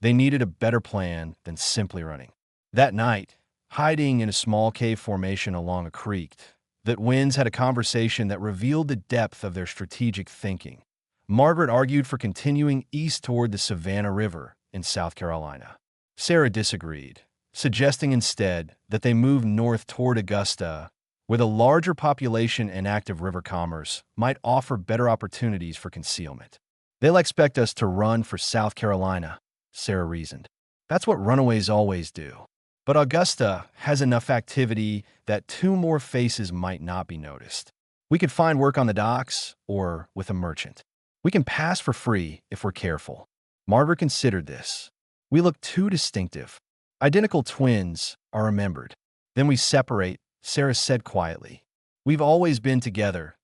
They needed a better plan than simply running. That night, hiding in a small cave formation along a creek, the twins had a conversation that revealed the depth of their strategic thinking. Margaret argued for continuing east toward the Savannah River in South Carolina. Sarah disagreed, suggesting instead that they move north toward Augusta, with a larger population and active river commerce, might offer better opportunities for concealment. They'll expect us to run for South Carolina, Sarah reasoned. That's what runaways always do. But Augusta has enough activity that two more faces might not be noticed. We could find work on the docks or with a merchant. We can pass for free if we're careful. Margaret considered this. We look too distinctive. Identical twins are remembered. Then we separate, Sarah said quietly. We've always been together.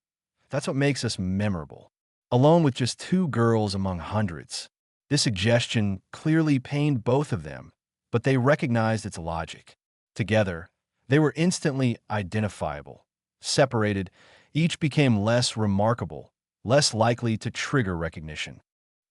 That's what makes us memorable. Alone with just two girls among hundreds. This suggestion clearly pained both of them, but they recognized its logic. Together, they were instantly identifiable. Separated, each became less remarkable, less likely to trigger recognition.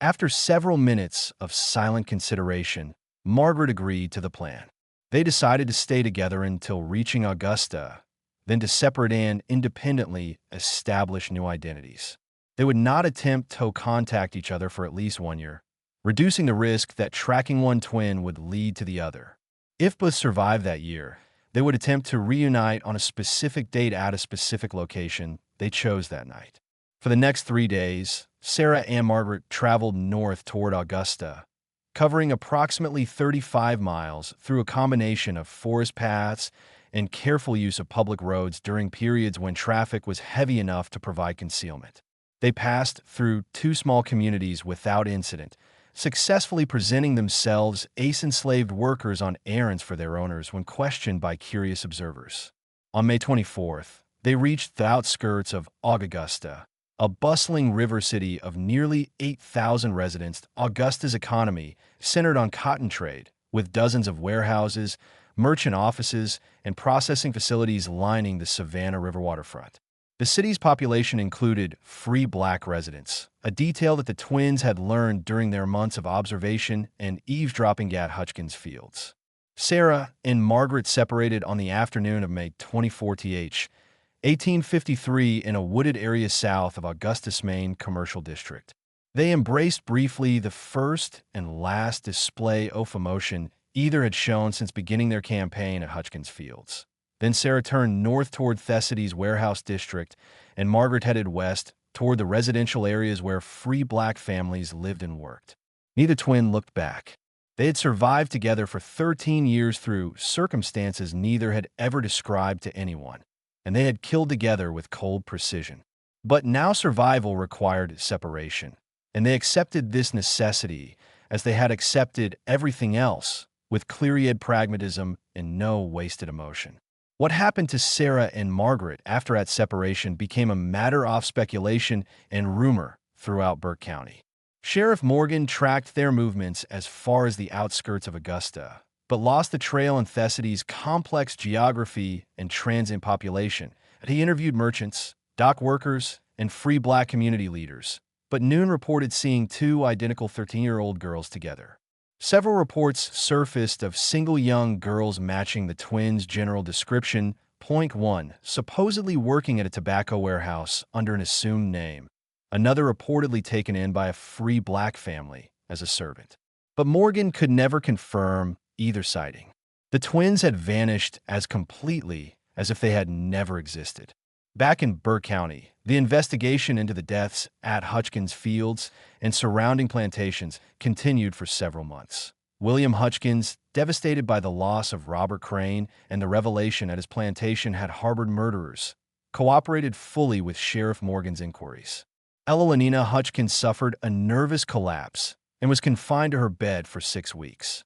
After several minutes of silent consideration, Margaret agreed to the plan. They decided to stay together until reaching Augusta, then to separate and independently establish new identities. They would not attempt to contact each other for at least 1 year, reducing the risk that tracking one twin would lead to the other. If both survived that year, they would attempt to reunite on a specific date at a specific location they chose that night. For the next 3 days, Sarah and Margaret traveled north toward Augusta, covering approximately 35 miles through a combination of forest paths and careful use of public roads during periods when traffic was heavy enough to provide concealment. They passed through 2 small communities without incident, successfully presenting themselves as enslaved workers on errands for their owners when questioned by curious observers. On May 24th, they reached the outskirts of Augusta, a bustling river city of nearly 8,000 residents. Augusta's economy centered on cotton trade, with dozens of warehouses, merchant offices, and processing facilities lining the Savannah River waterfront. The city's population included free black residents, a detail that the twins had learned during their months of observation and eavesdropping at Hutchins Fields. Sarah and Margaret separated on the afternoon of May 24, 1853, in a wooded area south of Augustus, Maine commercial district. They embraced briefly the first and last display of emotion either had shown since beginning their campaign at Hutchins Fields. Then Sarah turned north toward Thessady's warehouse district, and Margaret headed west toward the residential areas where free black families lived and worked. Neither twin looked back. They had survived together for 13 years through circumstances neither had ever described to anyone, and they had killed together with cold precision. But now survival required separation, and they accepted this necessity as they had accepted everything else, with clear-eyed pragmatism and no wasted emotion. What happened to Sarah and Margaret after that separation became a matter of speculation and rumor throughout Burke County. Sheriff Morgan tracked their movements as far as the outskirts of Augusta, but lost the trail in Thessady's complex geography and transient population. He interviewed merchants, dock workers, and free black community leaders, but Noon reported seeing 2 identical 13-year-old girls together. Several reports surfaced of single young girls matching the twins' general description. Point 1, supposedly working at a tobacco warehouse under an assumed name. Another reportedly taken in by a free black family as a servant. But Morgan could never confirm either sighting. The twins had vanished as completely as if they had never existed. Back in Burke County, the investigation into the deaths at Hutchins Fields and surrounding plantations continued for several months. William Hutchins, devastated by the loss of Robert Crane and the revelation that his plantation had harbored murderers, cooperated fully with Sheriff Morgan's inquiries. Elenina Hutchins suffered a nervous collapse and was confined to her bed for 6 weeks.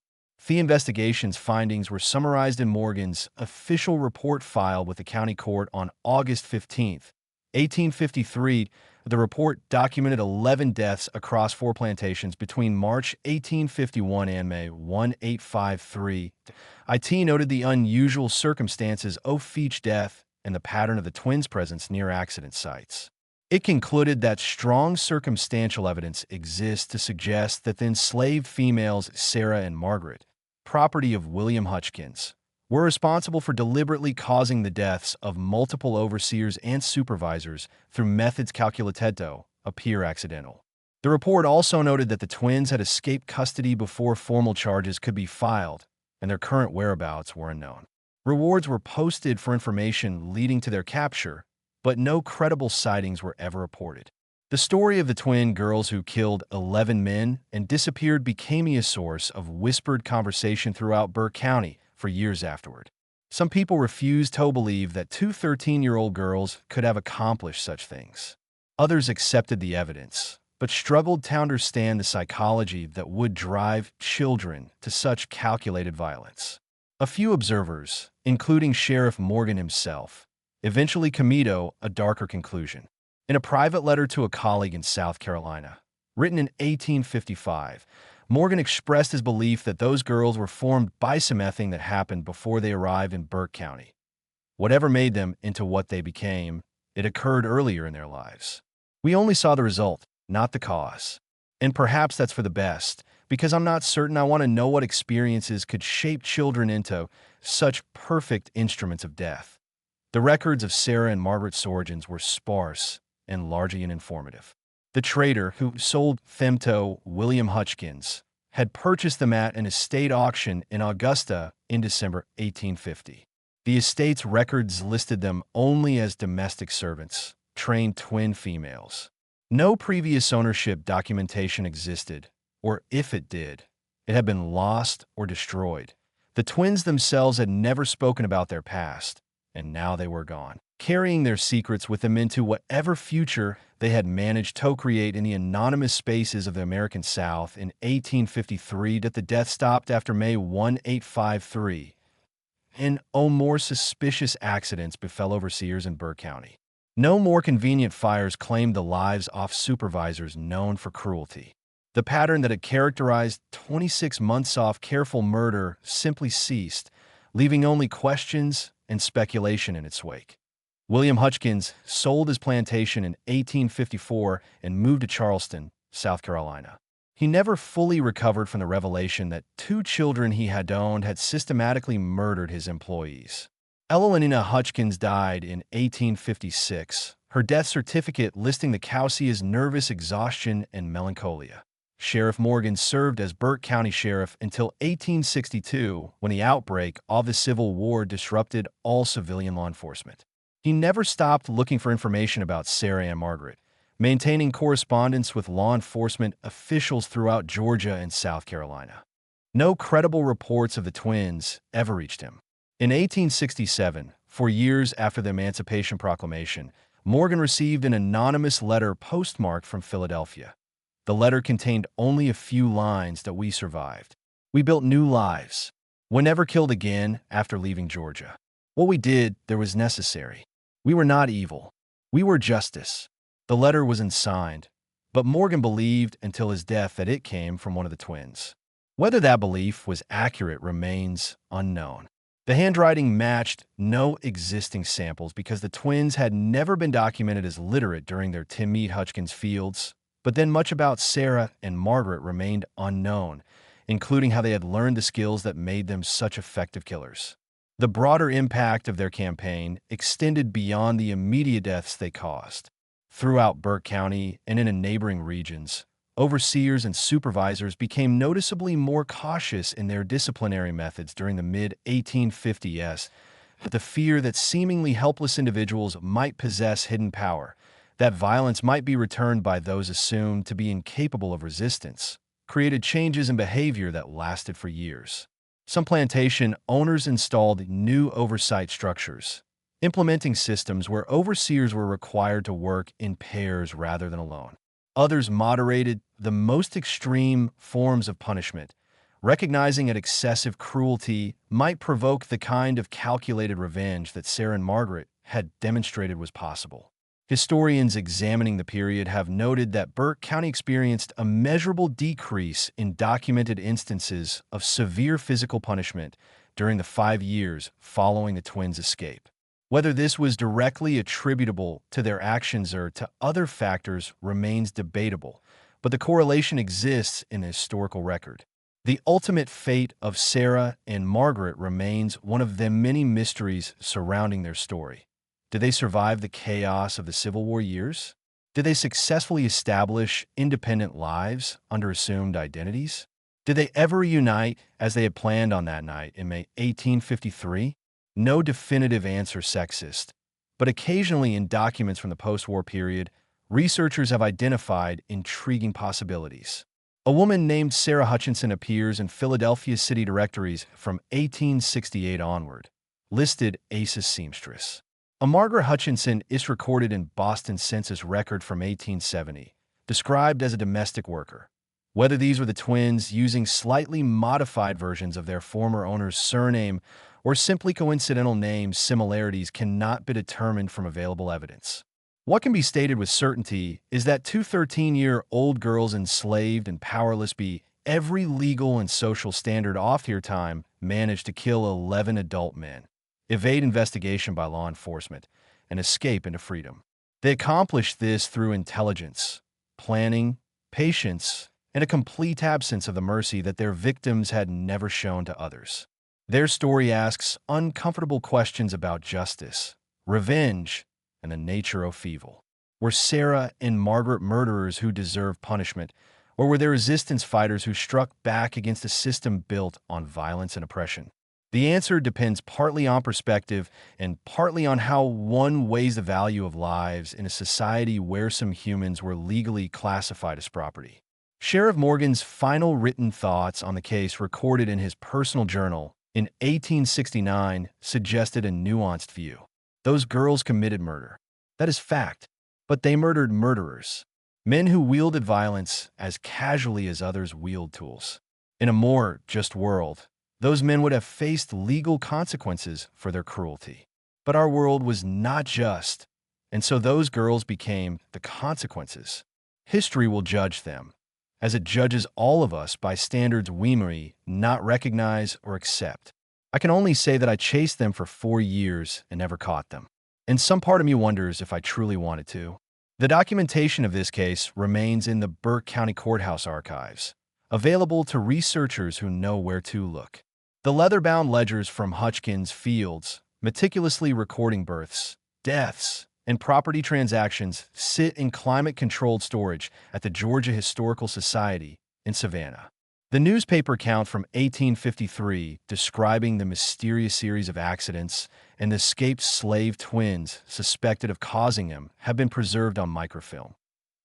The investigation's findings were summarized in Morgan's official report filed with the county court on August 15, 1853. The report documented 11 deaths across 4 plantations between March 1851 and May 1853. IT noted the unusual circumstances of each death and the pattern of the twins' presence near accident sites. It concluded that strong circumstantial evidence exists to suggest that the enslaved females Sarah and Margaret, property of William Hutchins, were responsible for deliberately causing the deaths of multiple overseers and supervisors through methods calculated to appear accidental. The report also noted that the twins had escaped custody before formal charges could be filed, and their current whereabouts were unknown. Rewards were posted for information leading to their capture, but no credible sightings were ever reported. The story of the twin girls who killed 11 men and disappeared became a source of whispered conversation throughout Burke County for years afterward. Some people refused to believe that two 13-year-old girls could have accomplished such things. Others accepted the evidence, but struggled to understand the psychology that would drive children to such calculated violence. A few observers, including Sheriff Morgan himself, eventually came to a darker conclusion. In a private letter to a colleague in South Carolina, written in 1855, Morgan expressed his belief that those girls were formed by something that happened before they arrived in Burke County. Whatever made them into what they became, it occurred earlier in their lives. We only saw the result, not the cause. And perhaps that's for the best, because I'm not certain I want to know what experiences could shape children into such perfect instruments of death. The records of Sarah and Margaret's origins were sparse and largely uninformative. The trader who sold them to William Hutchins had purchased them at an estate auction in Augusta in December 1850. The estate's records listed them only as domestic servants, trained twin females. No previous ownership documentation existed, or if it did, it had been lost or destroyed. The twins themselves had never spoken about their past, and now they were gone, carrying their secrets with them into whatever future they had managed to create in the anonymous spaces of the American South in 1853 that the death stopped after May 1853. And more suspicious accidents befell overseers in Burke County. No more convenient fires claimed the lives of supervisors known for cruelty. The pattern that had characterized 26 months of careful murder simply ceased, leaving only questions and speculation in its wake. William Hutchins sold his plantation in 1854 and moved to Charleston, South Carolina. He never fully recovered from the revelation that two children he had owned had systematically murdered his employees. Evelina Hutchins died in 1856, her death certificate listing the cause as nervous exhaustion and melancholia. Sheriff Morgan served as Burke County Sheriff until 1862, when the outbreak of the Civil War disrupted all civilian law enforcement. He never stopped looking for information about Sarah and Margaret, maintaining correspondence with law enforcement officials throughout Georgia and South Carolina. No credible reports of the twins ever reached him. In 1867, 4 years after the Emancipation Proclamation, Morgan received an anonymous letter postmarked from Philadelphia. The letter contained only a few lines that we survived. We built new lives. We never killed again after leaving Georgia. What we did, there was necessary. We were not evil. We were justice. The letter was unsigned, but Morgan believed until his death that it came from one of the twins. Whether that belief was accurate remains unknown. The handwriting matched no existing samples because the twins had never been documented as literate during their Tim Hutchins fields. But then much about Sarah and Margaret remained unknown, including how they had learned the skills that made them such effective killers. The broader impact of their campaign extended beyond the immediate deaths they caused. Throughout Burke County and in neighboring regions, overseers and supervisors became noticeably more cautious in their disciplinary methods during the mid-1850s, the fear that seemingly helpless individuals might possess hidden power, that violence might be returned by those assumed to be incapable of resistance, created changes in behavior that lasted for years. Some plantation owners installed new oversight structures, implementing systems where overseers were required to work in pairs rather than alone. Others moderated the most extreme forms of punishment, recognizing that excessive cruelty might provoke the kind of calculated revenge that Sarah and Margaret had demonstrated was possible. Historians examining the period have noted that Burke County experienced a measurable decrease in documented instances of severe physical punishment during the 5 years following the twins' escape. Whether this was directly attributable to their actions or to other factors remains debatable, but the correlation exists in the historical record. The ultimate fate of Sarah and Margaret remains one of the many mysteries surrounding their story. Did they survive the chaos of the Civil War years? Did they successfully establish independent lives under assumed identities? Did they ever reunite as they had planned on that night in May 1853? No definitive answer sexist, but occasionally in documents from the post-war period, researchers have identified intriguing possibilities. A woman named Sarah Hutchinson appears in Philadelphia city directories from 1868 onward, listed ACES seamstress. A Margaret Hutchinson is recorded in Boston census record from 1870, described as a domestic worker. Whether these were the twins using slightly modified versions of their former owner's surname or simply coincidental name similarities cannot be determined from available evidence. What can be stated with certainty is that two 13-year-old girls enslaved and powerless be every legal and social standard off here time managed to kill 11 adult men, evade investigation by law enforcement, and escape into freedom. They accomplished this through intelligence, planning, patience, and a complete absence of the mercy that their victims had never shown to others. Their story asks uncomfortable questions about justice, revenge, and the nature of evil. Were Sarah and Margaret murderers who deserved punishment, or were they resistance fighters who struck back against a system built on violence and oppression? The answer depends partly on perspective and partly on how one weighs the value of lives in a society where some humans were legally classified as property. Sheriff Morgan's final written thoughts on the case, recorded in his personal journal in 1869, suggested a nuanced view. Those girls committed murder. That is fact. But they murdered murderers, men who wielded violence as casually as others wield tools. In a more just world, those men would have faced legal consequences for their cruelty. But our world was not just, and so those girls became the consequences. History will judge them, as it judges all of us by standards we may not recognize or accept. I can only say that I chased them for 4 years and never caught them. And some part of me wonders if I truly wanted to. The documentation of this case remains in the Burke County Courthouse archives, available to researchers who know where to look. The leather-bound ledgers from Hutchins Fields, meticulously recording births, deaths, and property transactions, sit in climate-controlled storage at the Georgia Historical Society in Savannah. The newspaper account from 1853 describing the mysterious series of accidents and the escaped slave twins suspected of causing them have been preserved on microfilm.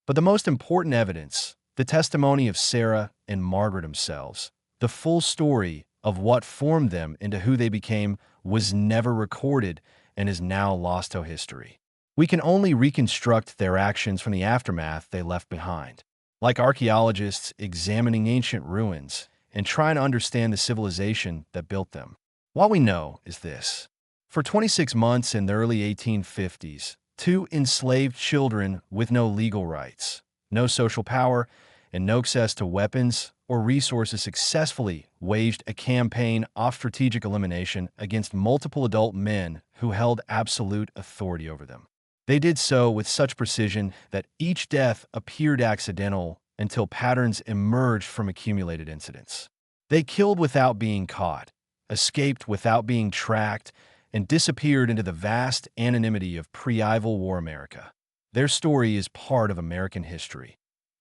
But the most important evidence, the testimony of Sarah and Margaret themselves, the full story of what formed them into who they became, was never recorded and is now lost to history. We can only reconstruct their actions from the aftermath they left behind. Like archaeologists examining ancient ruins and trying to understand the civilization that built them. What we know is this. For 26 months in the early 1850s, two enslaved children with no legal rights, no social power, and no access to weapons or resources successfully waged a campaign of strategic elimination against multiple adult men who held absolute authority over them. They did so with such precision that each death appeared accidental until patterns emerged from accumulated incidents. They killed without being caught, escaped without being tracked, and disappeared into the vast anonymity of pre-Civil War America. Their story is part of American history.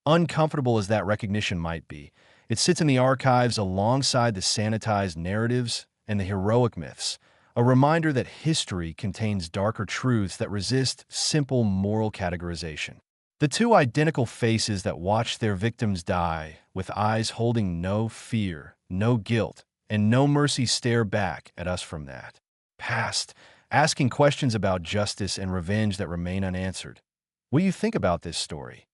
Uncomfortable as that recognition might be, it sits in the archives alongside the sanitized narratives and the heroic myths, a reminder that history contains darker truths that resist simple moral categorization. The two identical faces that watched their victims die, with eyes holding no fear, no guilt, and no mercy, stare back at us from that past, asking questions about justice and revenge that remain unanswered. What do you think about this story?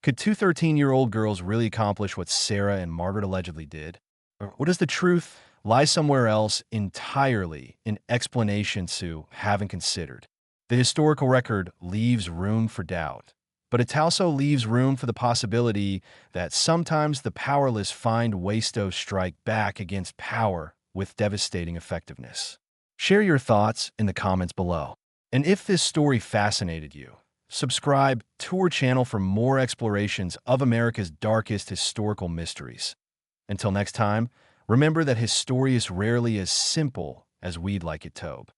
Could two 13-year-old girls really accomplish what Sarah and Margaret allegedly did? Or does the truth lie somewhere else entirely, in explanations who haven't considered? The historical record leaves room for doubt, but it also leaves room for the possibility that sometimes the powerless find ways to strike back against power with devastating effectiveness. Share your thoughts in the comments below. And if this story fascinated you, subscribe to our channel for more explorations of America's darkest historical mysteries. Until next time, remember that history is rarely as simple as we'd like it to be.